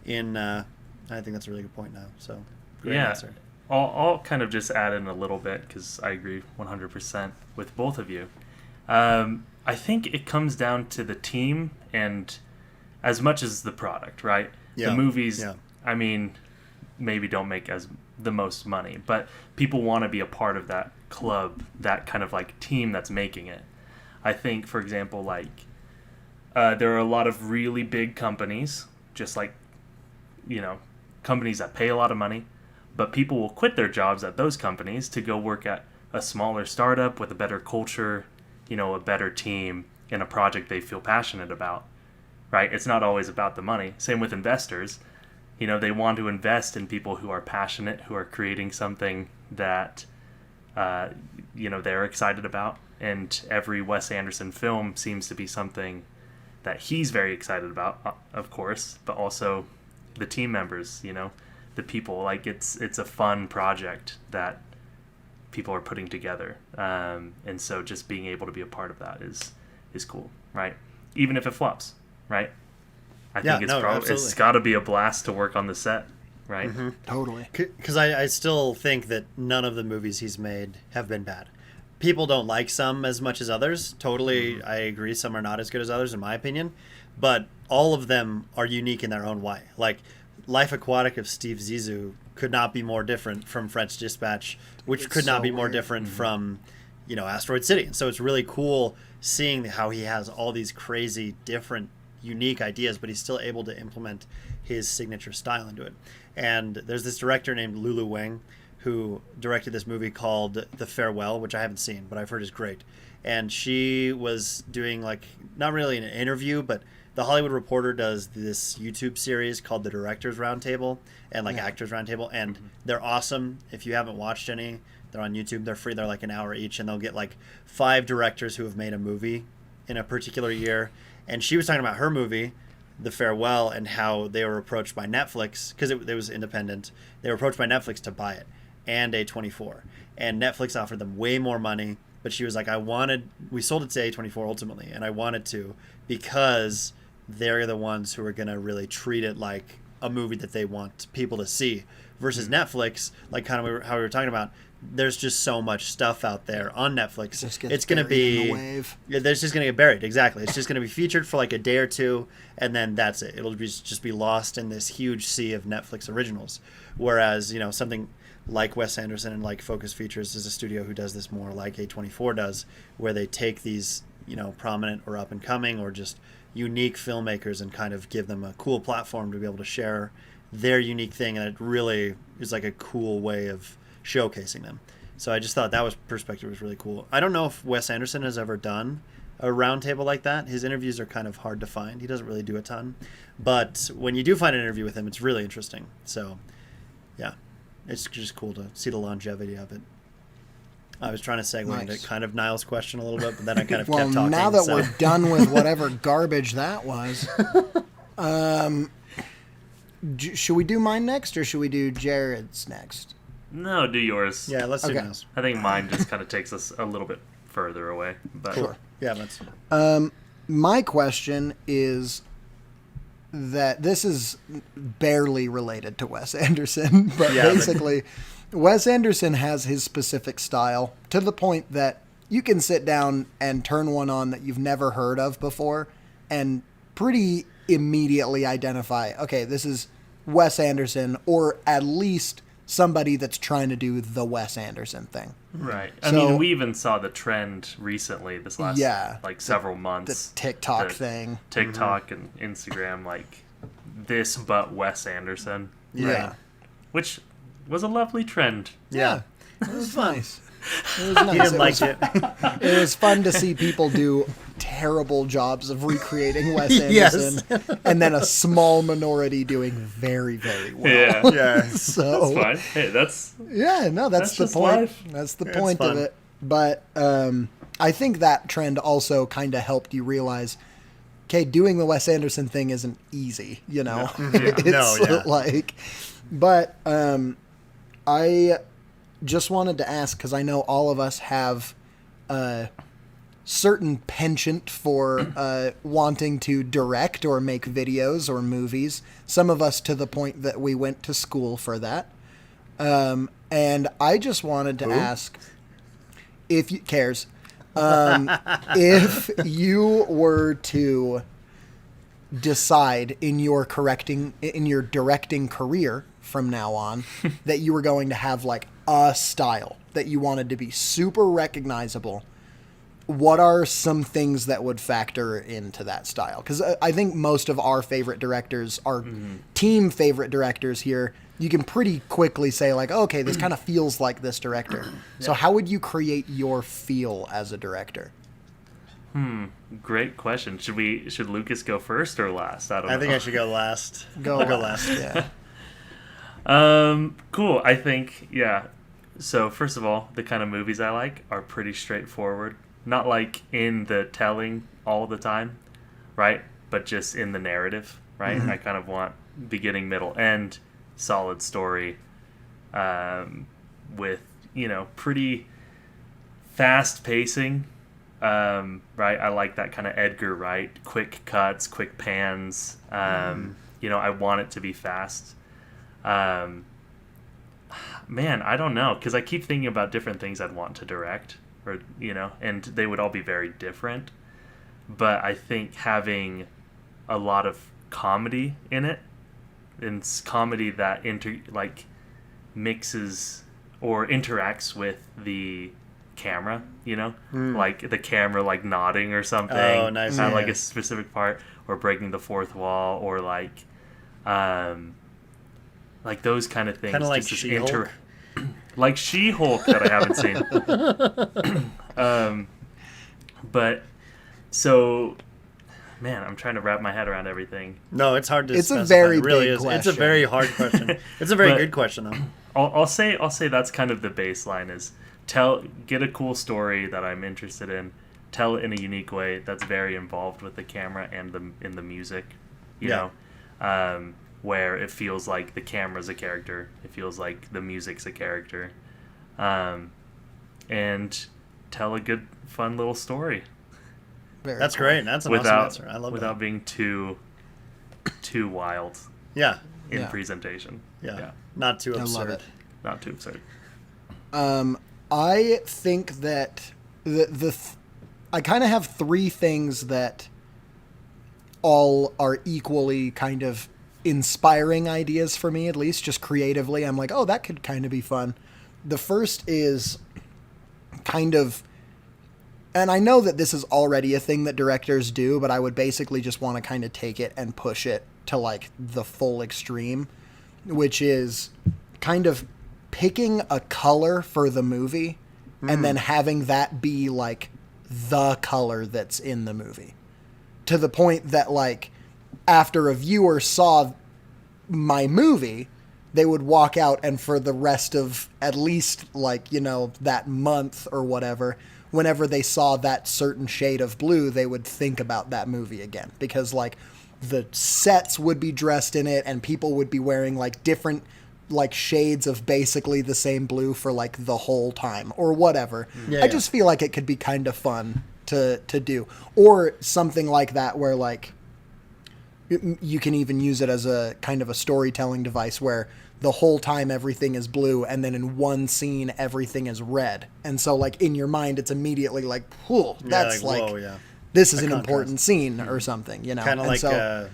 in, I think that's a really good point now. So great answer. I'll kind of just add in a little bit because I agree 100% with both of you. I think it comes down to the team and as much as the product, right? Yeah. The movies, Yeah. I mean, maybe don't make as the most money, but people want to be a part of that club, that kind of like team that's making it. I think, for example, like there are a lot of really big companies, just like, companies that pay a lot of money, but people will quit their jobs at those companies to go work at a smaller startup with a better culture, a better team, and a project they feel passionate about, right? It's not always about the money. Same with investors. They want to invest in people who are passionate, who are creating something that, they're excited about. And every Wes Anderson film seems to be something that he's very excited about, of course, but also the team members, the people. Like, it's a fun project that people are putting together. And so just being able to be a part of that is cool, right? Even if it flops, right? I think it's got to be a blast to work on the set, right? Mm-hmm. Totally. Because I still think that none of the movies he's made have been bad. People don't like some as much as others. Totally, I agree. Some are not as good as others, in my opinion. But all of them are unique in their own way. Like, Life Aquatic of Steve Zissou could not be more different from French Dispatch, which could not be more different from, Asteroid City. So it's really cool seeing how he has all these crazy, different, unique ideas, but he's still able to implement his signature style into it. And there's this director named Lulu Wang who directed this movie called The Farewell, which I haven't seen, but I've heard is great. And she was doing, like, not really an interview, but The Hollywood Reporter does this YouTube series called The Directors Roundtable and, like, Actors Roundtable, and they're awesome. If you haven't watched any, they're on YouTube. They're free. They're like an hour each, and they'll get, like, 5 directors who have made a movie in a particular year. And she was talking about her movie, The Farewell, and how they were approached by Netflix, because it was independent. They were approached by Netflix to buy it, and A24. And Netflix offered them way more money, but she was like, we sold it to A24 ultimately, and I wanted to, because they're the ones who are going to really treat it like a movie that they want people to see, versus Netflix, like kind of how we were talking about. There's just so much stuff out there on Netflix. It's going to be, there's just going to get buried. Exactly. It's just going to be featured for like a day or two, and then that's it. It'll just be lost in this huge sea of Netflix originals. Whereas, something like Wes Anderson and like Focus Features is a studio who does this more like A24 does, where they take these, prominent or up and coming or just unique filmmakers and kind of give them a cool platform to be able to share their unique thing. And it really is like a cool way of showcasing them. So I just thought perspective was really cool. I don't know if Wes Anderson has ever done a roundtable like that. His interviews are kind of hard to find. He doesn't really do a ton. But when you do find an interview with him, it's really interesting. So, yeah, it's just cool to see the longevity of it. I was trying to segue into kind of Niall's question a little bit, but then I kind of kept talking. Well, now that we're done with whatever garbage that was, should we do mine next, or should we do Jared's next? No, do yours. Yeah, let's do yours. I think mine just kind of takes us a little bit further away. But sure. Yeah, that's. My question is that this is barely related to Wes Anderson, but basically, Wes Anderson has his specific style to the point that you can sit down and turn one on that you've never heard of before and pretty immediately identify, okay, this is Wes Anderson, or at least somebody that's trying to do the Wes Anderson thing. Right. I mean, we even saw the trend recently, this last, several months. The TikTok thing. TikTok and Instagram, like, this but Wes Anderson. Yeah. Right? Which was a lovely trend. Yeah. It was nice. It was nice. He didn't like it. It was fun to see people do terrible jobs of recreating Wes Anderson, and then a small minority doing very, very well. Yeah. So that's fine. Hey, that's the point. Life. That's the point of it. But I think that trend also kind of helped you realize, okay, doing the Wes Anderson thing isn't easy. But I just wanted to ask, because I know all of us have a certain penchant for wanting to direct or make videos or movies. Some of us to the point that we went to school for that. And I just wanted to ask, if you cares, if you were to decide in your directing career from now on that you were going to have like a style that you wanted to be super recognizable, what are some things that would factor into that style? Because I think most of our favorite directors, our team favorite directors here, you can pretty quickly say like, okay, this kind of feels like this director. So how would you create your feel as a director? Great question. Should Lucas go first or last? I don't know. I think I should go last. I'll go last. Yeah. Cool. I think, yeah. So first of all, the kind of movies I like are pretty straightforward. Not like in the telling all the time, right? But just in the narrative, right? I kind of want beginning, middle, end, solid story, with, pretty fast pacing, right? I like that kind of Edgar Wright, quick cuts, quick pans. I want it to be fast. Man, I don't know, because I keep thinking about different things I'd want to direct, or and they would all be very different. But I think having a lot of comedy in it, and comedy that mixes or interacts with the camera, like the camera like nodding or something. Oh, nice. At like a specific part, or breaking the fourth wall, or like those kind of things. Kind of like just this She-Hulk. Like She-Hulk that I haven't seen. But so, man, I'm trying to wrap my head around everything. No, it's hard to. It's a specify. very It really big is. It's a question. very hard question. It's a very But- good question though. I'll say that's kind of the baseline is get a cool story that I'm interested in, tell it in a unique way that's very involved with the camera and in the music, where it feels like the camera's a character, it feels like the music's a character, and tell a good, fun little story Very cool. Great. That's an awesome answer. I love without that. being too wild Yeah. in Yeah. presentation. Yeah. Not too I absurd. love it. Not too absurd. I think that I kind of have three things that all are equally kind of inspiring ideas for me, at least just creatively. I'm like, oh, that could kind of be fun. The first is kind of, and I know that this is already a thing that directors do, but I would basically just want to kind of take it and push it to like the full extreme, which is kind of picking a color for the movie and then having that be like the color that's in the movie, to the point that like after a viewer saw my movie, they would walk out and for the rest of at least like, that month or whatever, whenever they saw that certain shade of blue, they would think about that movie again, because like the sets would be dressed in it and people would be wearing like different like shades of basically the same blue for like the whole time or whatever. I just feel like it could be kind of fun to do, or something like that where like you can even use it as a kind of a storytelling device where the whole time everything is blue and then in one scene everything is red, and so like in your mind it's immediately like, whoa, that's whoa, yeah. this is A an contrast. important scene or something, Kind of And like so,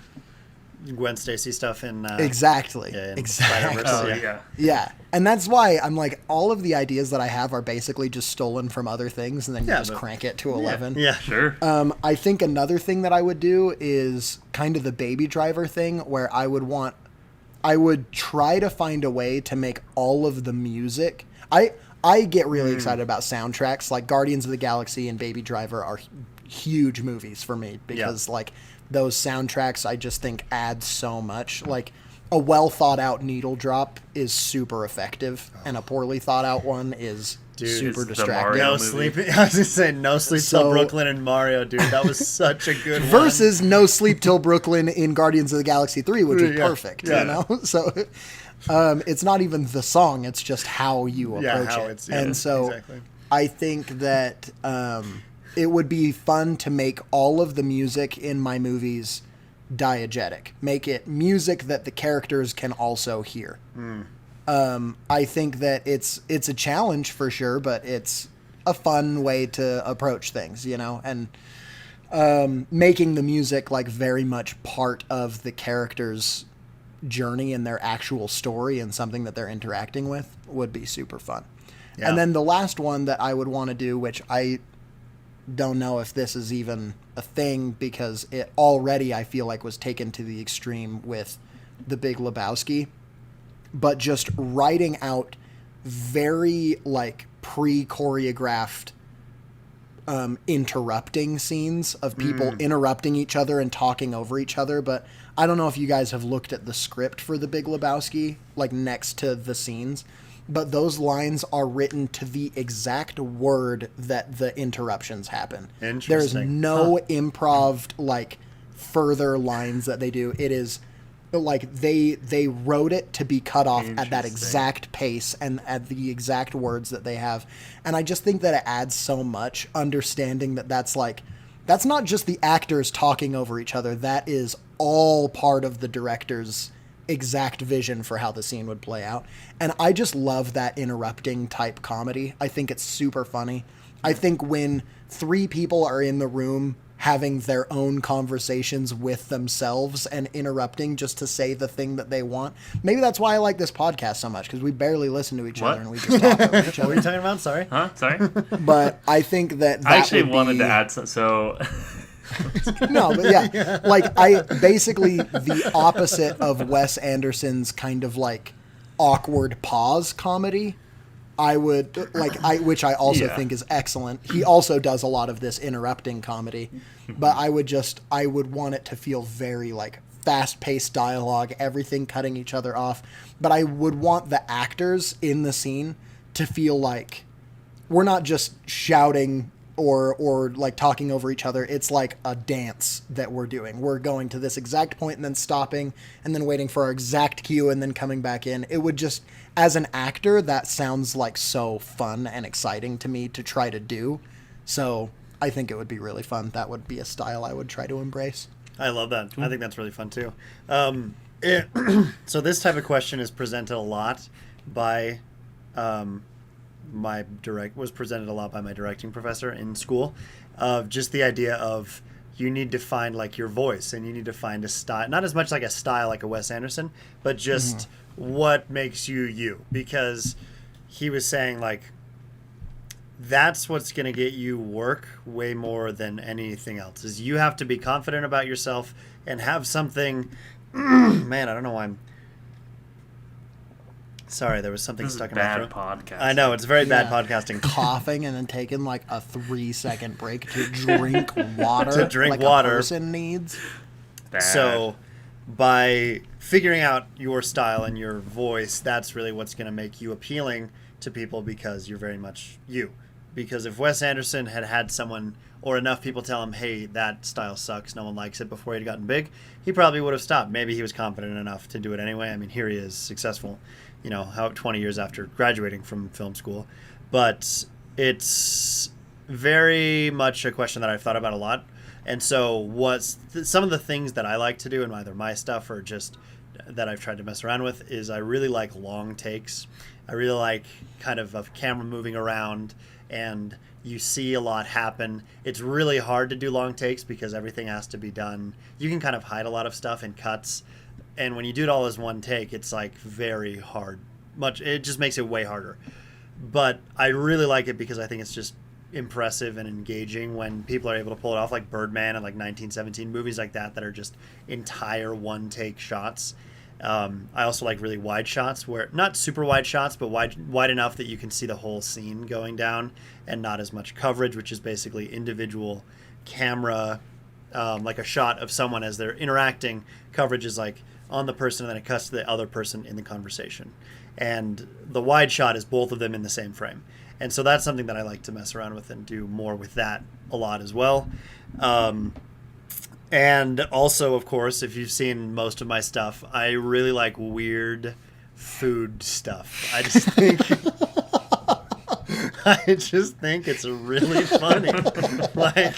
Gwen Stacy stuff in exactly. in Exactly. Spider-Verse. Oh yeah. Yeah, and that's why I'm like, all of the ideas that I have are basically just stolen from other things, and then you Yeah, just but- crank it to 11. Yeah. Sure. I think another thing that I would do is kind of the Baby Driver thing, where I would try to find a way to make all of the music. I get really excited about soundtracks, like Guardians of the Galaxy and Baby Driver are huge movies for me, because like those soundtracks I just think add so much. Like a well thought out needle drop is super effective, and a poorly thought out one is super it's the distracting. Mario No movie. sleep. I was just saying, no sleep So- till Brooklyn and Mario, dude. That was such a good one. Versus No Sleep Till Brooklyn in Guardians of the Galaxy 3, which is Yeah. perfect, Yeah. So it's not even the song, it's just how you approach how it. it's- And so exactly. I think that it would be fun to make all of the music in my movies diegetic. Make it music that the characters can also hear. I think that it's a challenge for sure, but it's a fun way to approach things, and making the music like very much part of the character's journey and their actual story and something that they're interacting with would be super fun. Yeah. And then the last one that I would want to do, which don't know if this is even a thing because it already, I feel like, was taken to the extreme with The Big Lebowski. But just writing out very, like, pre-choreographed interrupting scenes of people interrupting each other and talking over each other. But I don't know if you guys have looked at the script for The Big Lebowski, like, next to the scenes. But those lines are written to the exact word that the interruptions happen. Interesting. There's no improv, like, further lines that they do. It is, like, they wrote it to be cut off at that exact pace and at the exact words that they have. And I just think that it adds so much, understanding that that's not just the actors talking over each other. That is all part of the director's exact vision for how the scene would play out. And I just love that interrupting type comedy. I think it's super funny. I think when three people are in the room having their own conversations with themselves and interrupting just to say the thing that they want. Maybe that's why I like this podcast so much, because we barely listen to each other and we just talk over each What other. were you talking about? Sorry. Huh? Sorry? But I think that I actually would wanted be... to add some, so... No, but yeah, like I basically the opposite of Wes Anderson's kind of like awkward pause comedy. I would which I also think is excellent. He also does a lot of this interrupting comedy, but I would want it to feel very like fast-paced dialogue, everything cutting each other off. But I would want the actors in the scene to feel like we're not just shouting or like talking over each other. It's like a dance that we're doing. We're going to this exact point and then stopping and then waiting for our exact cue and then coming back in. It would just, as an actor, that sounds like so fun and exciting to me to try to do. So I think it would be really fun. That would be a style I would try to embrace. I love that. I think that's really fun too. So this type of question is presented a lot by was presented a lot by my directing professor in school, of just the idea of you need to find like your voice and you need to find a style, not as much like a style like a Wes Anderson, but just what makes you you, because he was saying like that's what's going to get you work way more than anything else. Is you have to be confident about yourself and have something. Man, I don't know why I'm sorry, there was something stuck in my throat. Podcast. I know, it's very bad podcasting. Coughing and then taking like a 3-second break to drink water. To drink like water. A person needs. Bad. So by figuring out your style and your voice, that's really what's going to make you appealing to people, because you're very much you. Because if Wes Anderson had had someone or enough people tell him, hey, that style sucks, no one likes it, before he'd gotten big, he probably would have stopped. Maybe he was confident enough to do it anyway. I mean, here he is, successful, 20 years after graduating from film school. But it's very much a question that I've thought about a lot. And so some of the things that I like to do in either my stuff or just that I've tried to mess around with is I really like long takes. I really like kind of a camera moving around and you see a lot happen. It's really hard to do long takes because everything has to be done. You can kind of hide a lot of stuff in cuts. And when you do it all as one take, it's like very hard. It just makes it way harder. But I really like it because I think it's just impressive and engaging when people are able to pull it off, like Birdman and like 1917, movies like that are just entire one take shots. I also like really wide shots, where not super wide shots, but wide enough that you can see the whole scene going down, and not as much coverage, which is basically individual camera, like a shot of someone as they're interacting. Coverage is like on the person and then it cuts to the other person in the conversation. And the wide shot is both of them in the same frame. And so that's something that I like to mess around with and do more with that a lot as well. And also, of course, if you've seen most of my stuff, I really like weird food stuff. I just think it's really funny. Like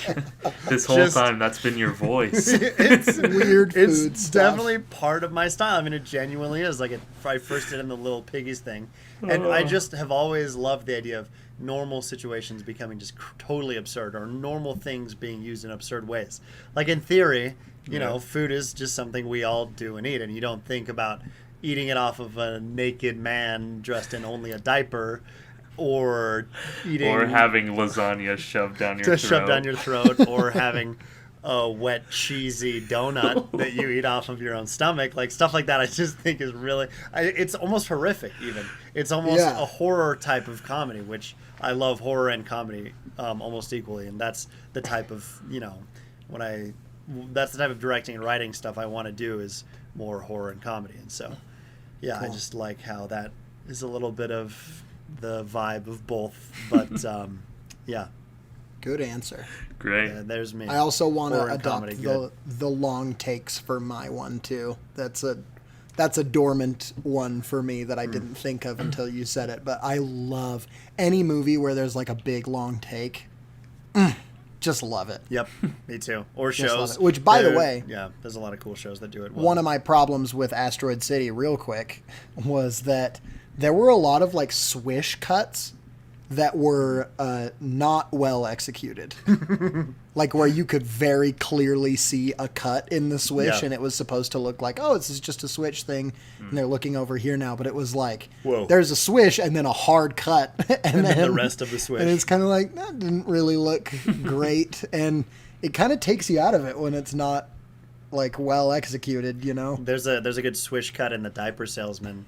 this whole time, that's been your voice. It's Weird food It's stuff. definitely part of my style. I mean, it genuinely is. Like, I first did in the Little Piggies thing. And I just have always loved the idea of normal situations becoming just totally absurd, or normal things being used in absurd ways. Like, in theory, you know, food is just something we all do and eat, and you don't think about eating it off of a naked man dressed in only a diaper or eating, or having lasagna shoved down your to throat. shove down your throat, or having a wet cheesy donut that you eat off of your own stomach, like stuff like that. I just think is really, it's almost horrific. Even it's almost Yeah. a horror type of comedy, which I love horror and comedy almost equally, and that's the type of that's the type of directing and writing stuff I want to do is more horror and comedy, and so yeah, Cool. I just like how that is a little bit of the vibe of both, but yeah. Good answer. Great. Yeah, there's me. I also want to Horror and adopt comedy, good. the long takes for my one too. That's a dormant one for me that I didn't think of until you said it. But I love any movie where there's like a big long take. Just love it. Yep, me too. Or Just love shows. it. Which, by the way, yeah, there's a lot of cool shows that do it well. one of my problems with Asteroid City, real quick, was that there were a lot of like swish cuts that were not well executed. Like where you could very clearly see a cut in the switch, Yeah. and it was supposed to look like, oh, this is just a switch thing, and they're looking over here now. But it was like, Whoa. there's a swish and then a hard cut, and then the rest of the swish. And it's kind of like, that didn't really look great, and it kind of takes you out of it when it's not like well executed, you know? There's a good swish cut in The Diaper Salesman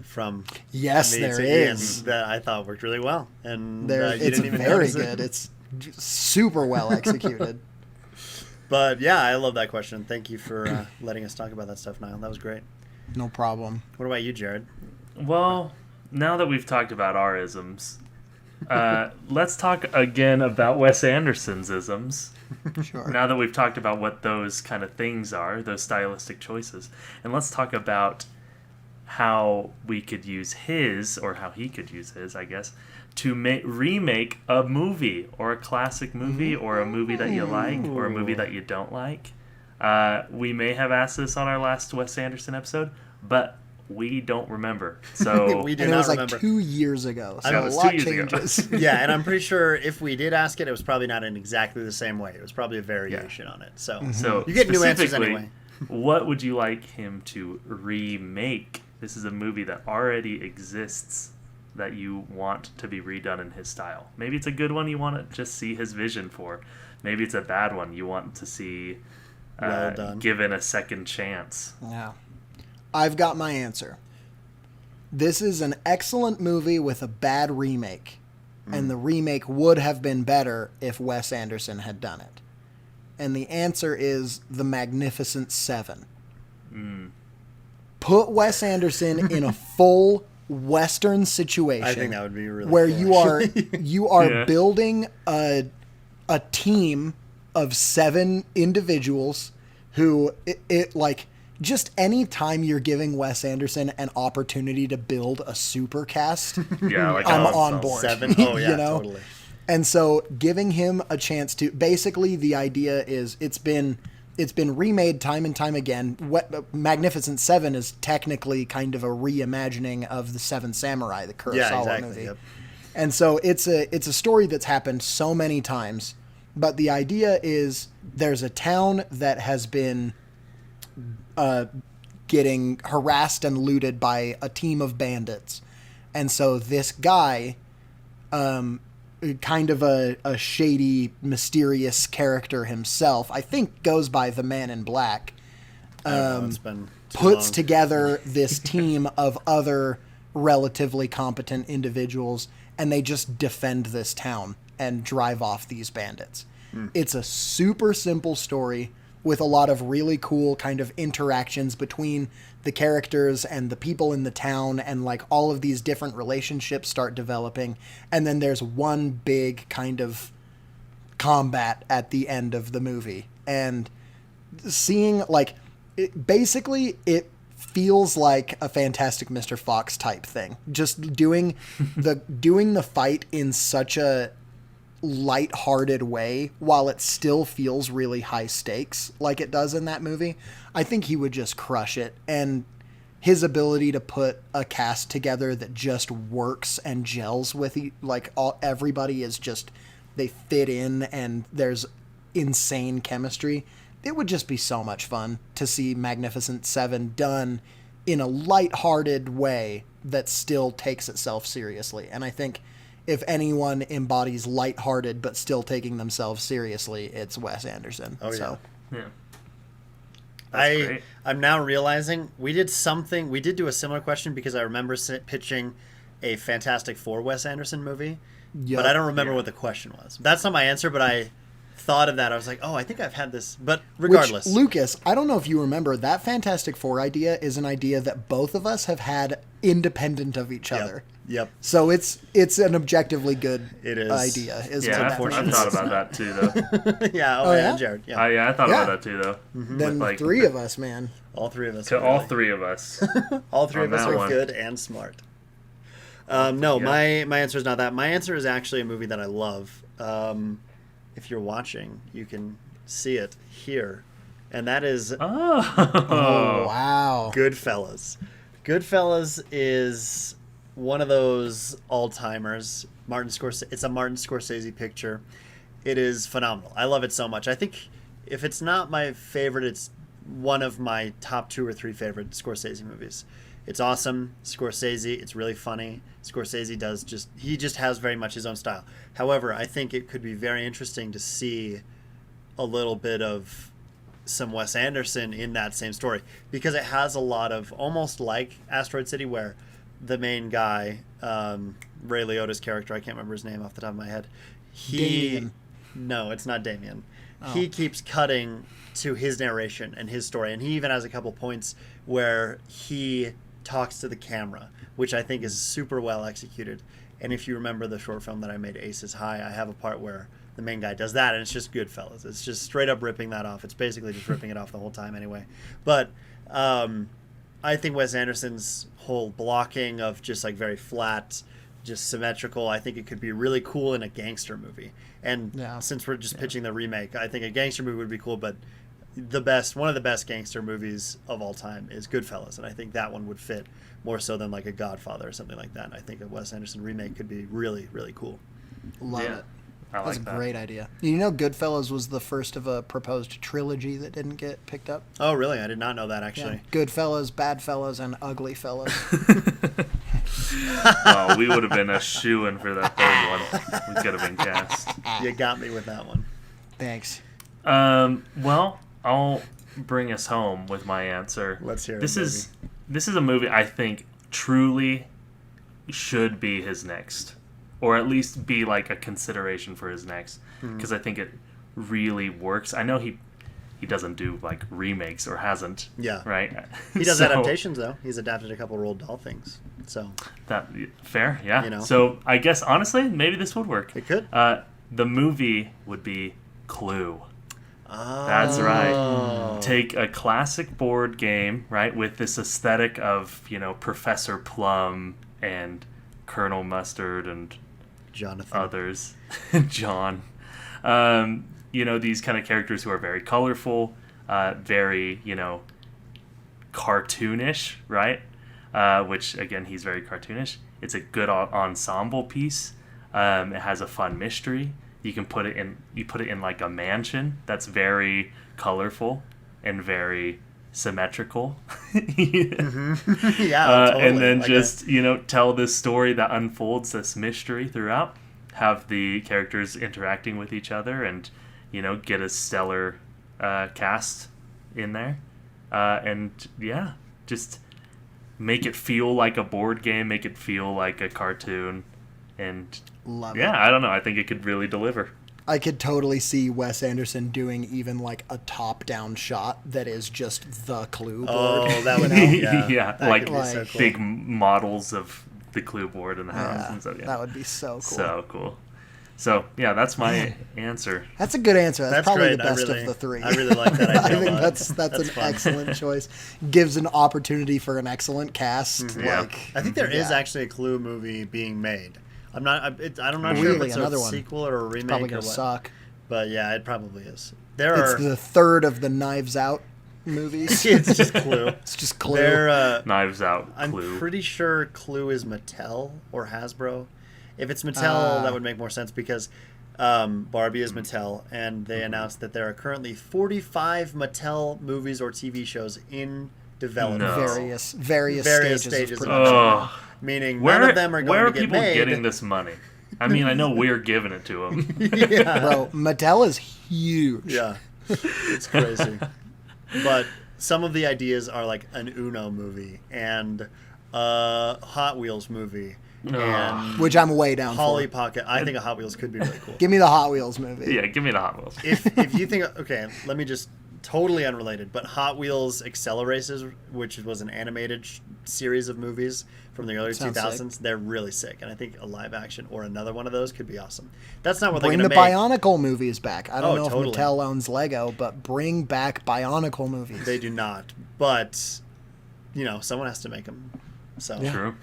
from Yes, me there to Ian is. that I thought worked really well, and There, you it's didn't even very notice it. good. It's super well executed. But yeah, I love that question. Thank you for letting us talk about that stuff, Niall. That was great. No problem. What about you, Jared? Well, now that we've talked about our isms, let's talk again about Wes Anderson's isms. Sure. Now that we've talked about what those kind of things are, those stylistic choices, and let's talk about how we could use his, or how he could use his, I guess, to remake a movie, or a classic movie, or a movie that you like, or a movie that you don't like. We may have asked this on our last Wes Anderson episode, but we don't remember. So We do And it not was remember. like 2 years ago, so Yeah, it a was 2 lot years ago. changes. Yeah, and I'm pretty sure if we did ask it, it was probably not in exactly the same way. It was probably a variation on it. So, So you get new answers specifically, anyway. What would you like him to remake? This is a movie that already exists that you want to be redone in his style. Maybe it's a good one you want to just see his vision for. Maybe it's a bad one you want to see Well done. given a second chance. Yeah. I've got my answer. This is an excellent movie with a bad remake, and the remake would have been better if Wes Anderson had done it. And the answer is The Magnificent Seven. Put Wes Anderson in a full Western situation. I think that would be really where cool, you are Yeah. building a team of 7 individuals who it like just any time you're giving Wes Anderson an opportunity to build a super cast, Yeah, like I'm an on ensemble. board. 7? Oh, yeah, You know? totally. And so giving him a chance to basically the idea is it's been remade time and time again. Magnificent Seven is technically kind of a reimagining of the Seven Samurai, the Kurosawa Yeah, exactly. movie. Yep. And so it's a story that's happened so many times, but the idea is there's a town that has been getting harassed and looted by a team of bandits. And so this guy, kind of a shady, mysterious character himself, I think goes by the Man in Black, I don't know, it's been too puts long. together this team of other relatively competent individuals, and they just defend this town and drive off these bandits. It's a super simple story with a lot of really cool kind of interactions between the characters and the people in the town, and like all of these different relationships start developing. And then there's one big kind of combat at the end of the movie. And seeing like basically it feels like a Fantastic Mr. Fox type thing. Just doing the fight in such a light-hearted way while it still feels really high stakes like it does in that movie. I think he would just crush it, and his ability to put a cast together that just works and gels with everybody is just, they fit in and there's insane chemistry. It would just be so much fun to see Magnificent Seven done in a light-hearted way that still takes itself seriously. And I think if anyone embodies lighthearted but still taking themselves seriously, it's Wes Anderson. Oh, yeah. So, Yeah. That's great. I'm now realizing we did do a similar question because I remember pitching a Fantastic Four Wes Anderson movie, Yup. but I don't remember Yeah. what the question was. That's not my answer, but I thought of that. I was like, oh, I think I've had this. But regardless. Which, Lucas, I don't know if you remember, that Fantastic Four idea is an idea that both of us have had independent of each other. Yep. So it's an objectively good It is. idea. Yeah, I unfortunate. thought about that too, though. Yeah. Oh, yeah? And Jared. Yeah. I thought Yeah. about that too, though. Then With, three of us, man. All three of us. To are all really- three of us. All three on of us that are one. good and smart. No, Yeah. my answer is not that. My answer is actually a movie that I love. If you're watching, you can see it here, and that is Oh, wow. Goodfellas. Goodfellas is one of those all-timers. It's a Martin Scorsese picture. It is phenomenal. I love it so much. I think if it's not my favorite, it's one of my top 2 or 3 favorite Scorsese movies. It's awesome. Scorsese, it's really funny. Scorsese he just has very much his own style. However, I think it could be very interesting to see a little bit of some Wes Anderson in that same story, because it has a lot of, almost like Asteroid City, where the main guy, Ray Liotta's character, I can't remember his name off the top of my head. Damien. No, it's not Damien. Oh. He keeps cutting to his narration and his story, and he even has a couple points where he talks to the camera, which I think is super well executed. And if you remember the short film that I made, Aces High, I have a part where the main guy does that, and it's just Goodfellas. It's just straight up ripping that off. It's basically just ripping it off the whole time anyway. But I think Wes Anderson's whole blocking of just like very flat, just symmetrical, I think it could be really cool in a gangster movie. And Yeah. since we're just pitching the remake, I think a gangster movie would be cool, but one of the best gangster movies of all time is Goodfellas, and I think that one would fit more so than like a Godfather or something like that. And I think a Wes Anderson remake could be really, really cool. Love Yeah. it. I That's like a that. great idea. You know, Goodfellas was the first of a proposed trilogy that didn't get picked up. Oh, really? I did not know that, Yeah. actually. Goodfellas, Badfellas, and Ugly Fellas. Oh, we would have been a shoo-in for that third one. We could have been cast. You got me with that one. Thanks. Well, I'll bring us home with my answer. Let's hear it, This is a movie I think truly should be his next, or at least be like a consideration for his next, because I think it really works. I know he doesn't do like remakes, or hasn't. Yeah. Right. He does So- adaptations, though. He's adapted a couple Roald Dahl things. So That fair, yeah. You know. So I guess honestly, maybe this would work. it could. The movie would be Clue. Oh. That's right. Take a classic board game, right, with this aesthetic of, Professor Plum and Colonel Mustard and Jonathan. others, John. These kind of characters who are very colorful, very, cartoonish, right? Which, again, he's very cartoonish. It's a good ensemble piece. It has a fun mystery. You can put it in like a mansion that's very colorful and very symmetrical. Yeah, totally. And then Like just tell this story that unfolds this mystery throughout, have the characters interacting with each other, and get a stellar cast in there, and yeah, just make it feel like a board game, make it feel like a cartoon, and Love yeah, it. I don't know, I think it could really deliver. I could totally see Wes Anderson doing even like a top-down shot that is just the Clue board. Oh, that would you know? help. Yeah, Yeah, That like could be so cool. big models of the Clue board in the house Yeah, and stuff. Yeah, that would be so cool. so cool. So yeah, that's my answer. That's a good answer. That's probably great. the best of the three. I really like that idea. I a think lot. that's an fun. excellent choice. Gives an opportunity for an excellent cast. Yeah. Like I think there is yeah. actually a Clue movie being made. I'm not sure if Really? it's Another a one? sequel or a remake probably or gonna what. suck. But yeah, it probably is. It's the third of the Knives Out movies. It's just Clue. It's just Clue. Knives Out, I'm Clue. pretty sure Clue is Mattel or Hasbro. If it's Mattel, Ah. that would make more sense because Barbie is Mattel, and they announced that there are currently 45 Mattel movies or TV shows in development. No. various stages stages of of production. Ugh. Meaning Where, none of them are where going are to get people made. getting this money? I mean, I know we're giving it to him. Yeah. Bro, Mattel is huge. Yeah. It's crazy. But some of the ideas are like an Uno movie and a Hot Wheels movie. And Which I'm way down Polly for. Pocket. I think a Hot Wheels could be really cool. Give me the Hot Wheels movie. Yeah, give me the Hot Wheels. If you think, okay, let me just, totally unrelated, but Hot Wheels Acceleraces, which was an animated series of movies from the early Sounds 2000s, sick. they're really sick. And I think a live action or another one of those could be awesome. That's not what Bring they're the going to make. Bionicle movies back. I don't know totally. if Mattel owns Lego, but bring back Bionicle movies. They do not. But, someone has to make them. So, True.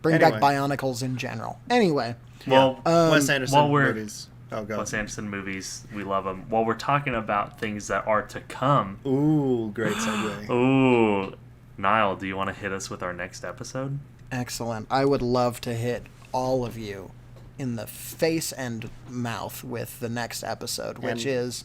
Bring Anyway. back Bionicles in general. Anyway, Well, Wes Anderson while we're- movies. Oh, go. Wes Anderson movies, we love them. While we're talking about things that are to come, Ooh, great segue. ooh, Niall, do you want to hit us with our next episode? excellent. I would love to hit all of you in the face and mouth with the next episode, which And- is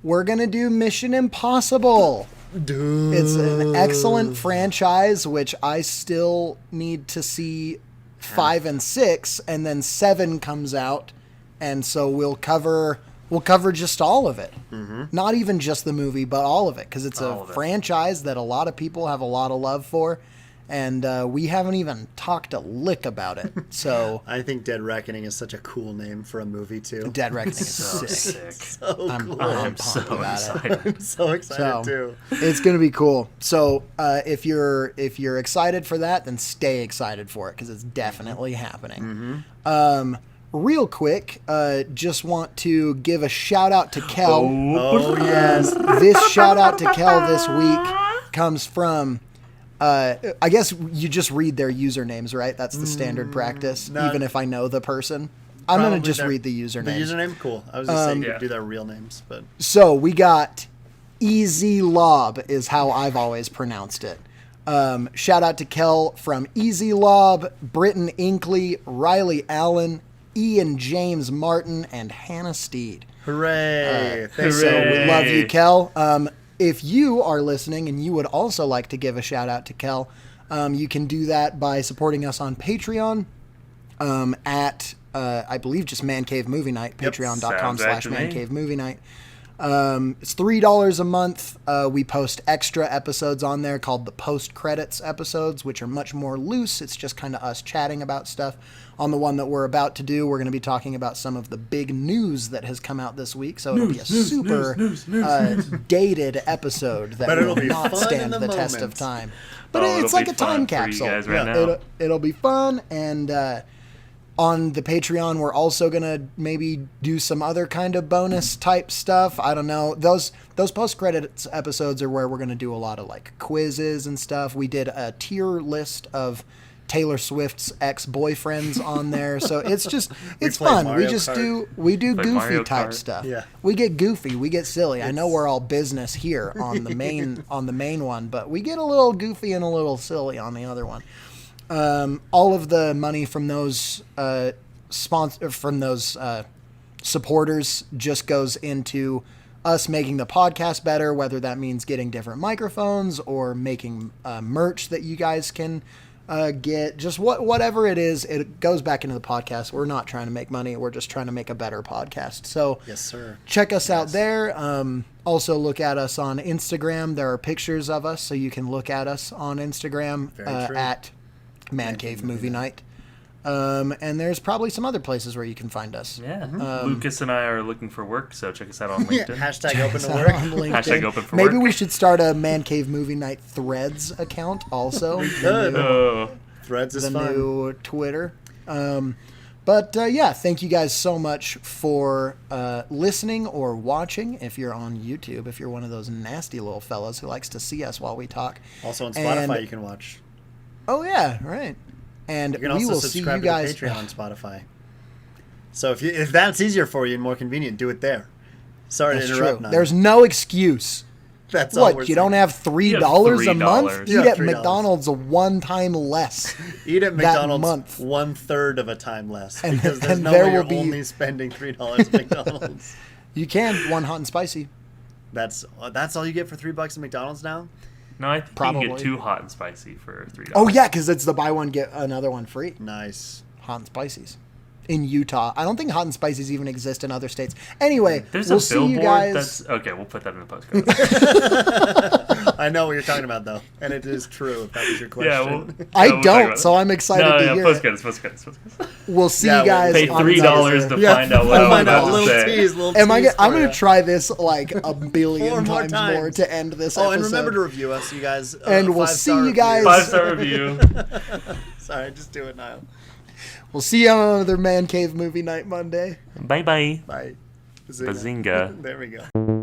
we're going to do Mission Impossible. Dude. It's an excellent franchise, which I still need to see 5 and 6, and then 7 comes out, and so we'll cover just all of it. Mm-hmm. Not even just the movie, but all of it, because it's All a of it. franchise that a lot of people have a lot of love for, and we haven't even talked a lick about it. So I think Dead Reckoning is such a cool name for a movie, too. Dead Reckoning is So sick. sick. So I'm cool. I'm pumped so about it. excited. I'm so excited, So too. it's gonna be cool. So if you're excited for that, then stay excited for it because it's definitely happening. Real quick, just want to give a shout out to Kel. Oh, yes. This shout out to Kel this week comes from. I guess you just read their usernames, right? That's the standard practice, no. even if I know the person. I'm gonna Probably just their- read the The username. username? Cool. I was just saying you Yeah. could do their real names, but... So we got Easy Lob is how I've always pronounced it. Shout out to Kel from Easy Lob, Britton Inkley, Riley Allen, Ian James Martin, and Hannah Steed. Hooray. Thanks So Hooray. we love you, Kel. If you are listening and you would also like to give a shout out to Kel, you can do that by supporting us on Patreon at, I believe, just Man Cave Movie Night, Yep. Sounds right to me. patreon.com/Man Cave Movie Night. It's $3 a month. We post extra episodes on there called the post-credits episodes, which are much more loose. It's just kind of us chatting about stuff. On the one that we're about to do, we're going to be talking about some of the big news that has come out this week. So it'll be a super dated episode that But it'll will be not fun stand in the the test of moment. time. But Oh, it's it'll like be a time fun for you capsule. guys right Yeah. now. It'll be fun, and on the Patreon, we're also gonna maybe do some other kind of bonus type stuff. I don't know. Those post credits episodes are where we're gonna do a lot of like quizzes and stuff. We did a tier list of Taylor Swift's ex-boyfriends on there, so it's play fun. We Mario just Kart. do Play goofy Mario type Kart. stuff. Yeah. We get goofy, we get silly. I know we're all business here on the main one, but we get a little goofy and a little silly on the other one. All of the money from those supporters just goes into us making the podcast better, whether that means getting different microphones or making merch that you guys can get. Just whatever it is, it goes back into the podcast. We're not trying to make money. We're just trying to make a better podcast. So Yes, sir. check us out there. Also look at us on Instagram. There are pictures of us, so you can look at us on Instagram Very true. at Man Cave Movie Night. And there's probably some other places where you can find us. Yeah. Lucas and I are looking for work, so check us out on Yeah, LinkedIn. hashtag open to So work. on LinkedIn. Hashtag open for Maybe work. we should start a Man Cave Movie Night Threads account also. We could. Oh, Threads is The fun. new Twitter. Yeah, thank you guys so much for listening or watching. If you're on YouTube, if you're one of those nasty little fellas who likes to see us while we talk. Also on Spotify, And- you can watch. Oh yeah, right. And You can we also will see you subscribe guys. to the Patreon on Spotify. So if that's easier for you and more convenient, do it there. Sorry That's to interrupt. true. Nine. There's no excuse. That's all we're What, you don't saying. have $3 a month? $3. Eat Yeah, at $3. McDonald's one time less. Eat at that McDonald's month. 1/3 of a time less And- because there's and no there way you're will be- only spending $3 at McDonald's. You can, one hot and spicy. That's all you get for $3 at McDonald's now. no, I think you Probably. can get 2 hot and spicy for $3. Oh yeah, because it's the buy one, get another one free. Nice. Hot and spices. in Utah. I don't think hot and spices even exist in other states. Anyway, There's we'll a see billboard you guys. that's okay. We'll put that in the postcard. I know what you're talking about, though, and it is true. If that was your question. Yeah, we'll I talk don't, about so it. I'm excited No, to yeah, hear postcards, postcards. it. We'll see Yeah, you guys. Pay on $3 Thursday. to find out what We'll I'm find out. about to Little say. tease, little I'm tease for gonna ya. try this like a billion Four more times more times. to end this Oh, episode. and remember to review us, you guys. And we'll 5-star see you guys- review. 5-star review. Sorry, just do it now. We'll see you on another Man Cave Movie Night Monday. Bye bye. Bye. Bazinga. There we go.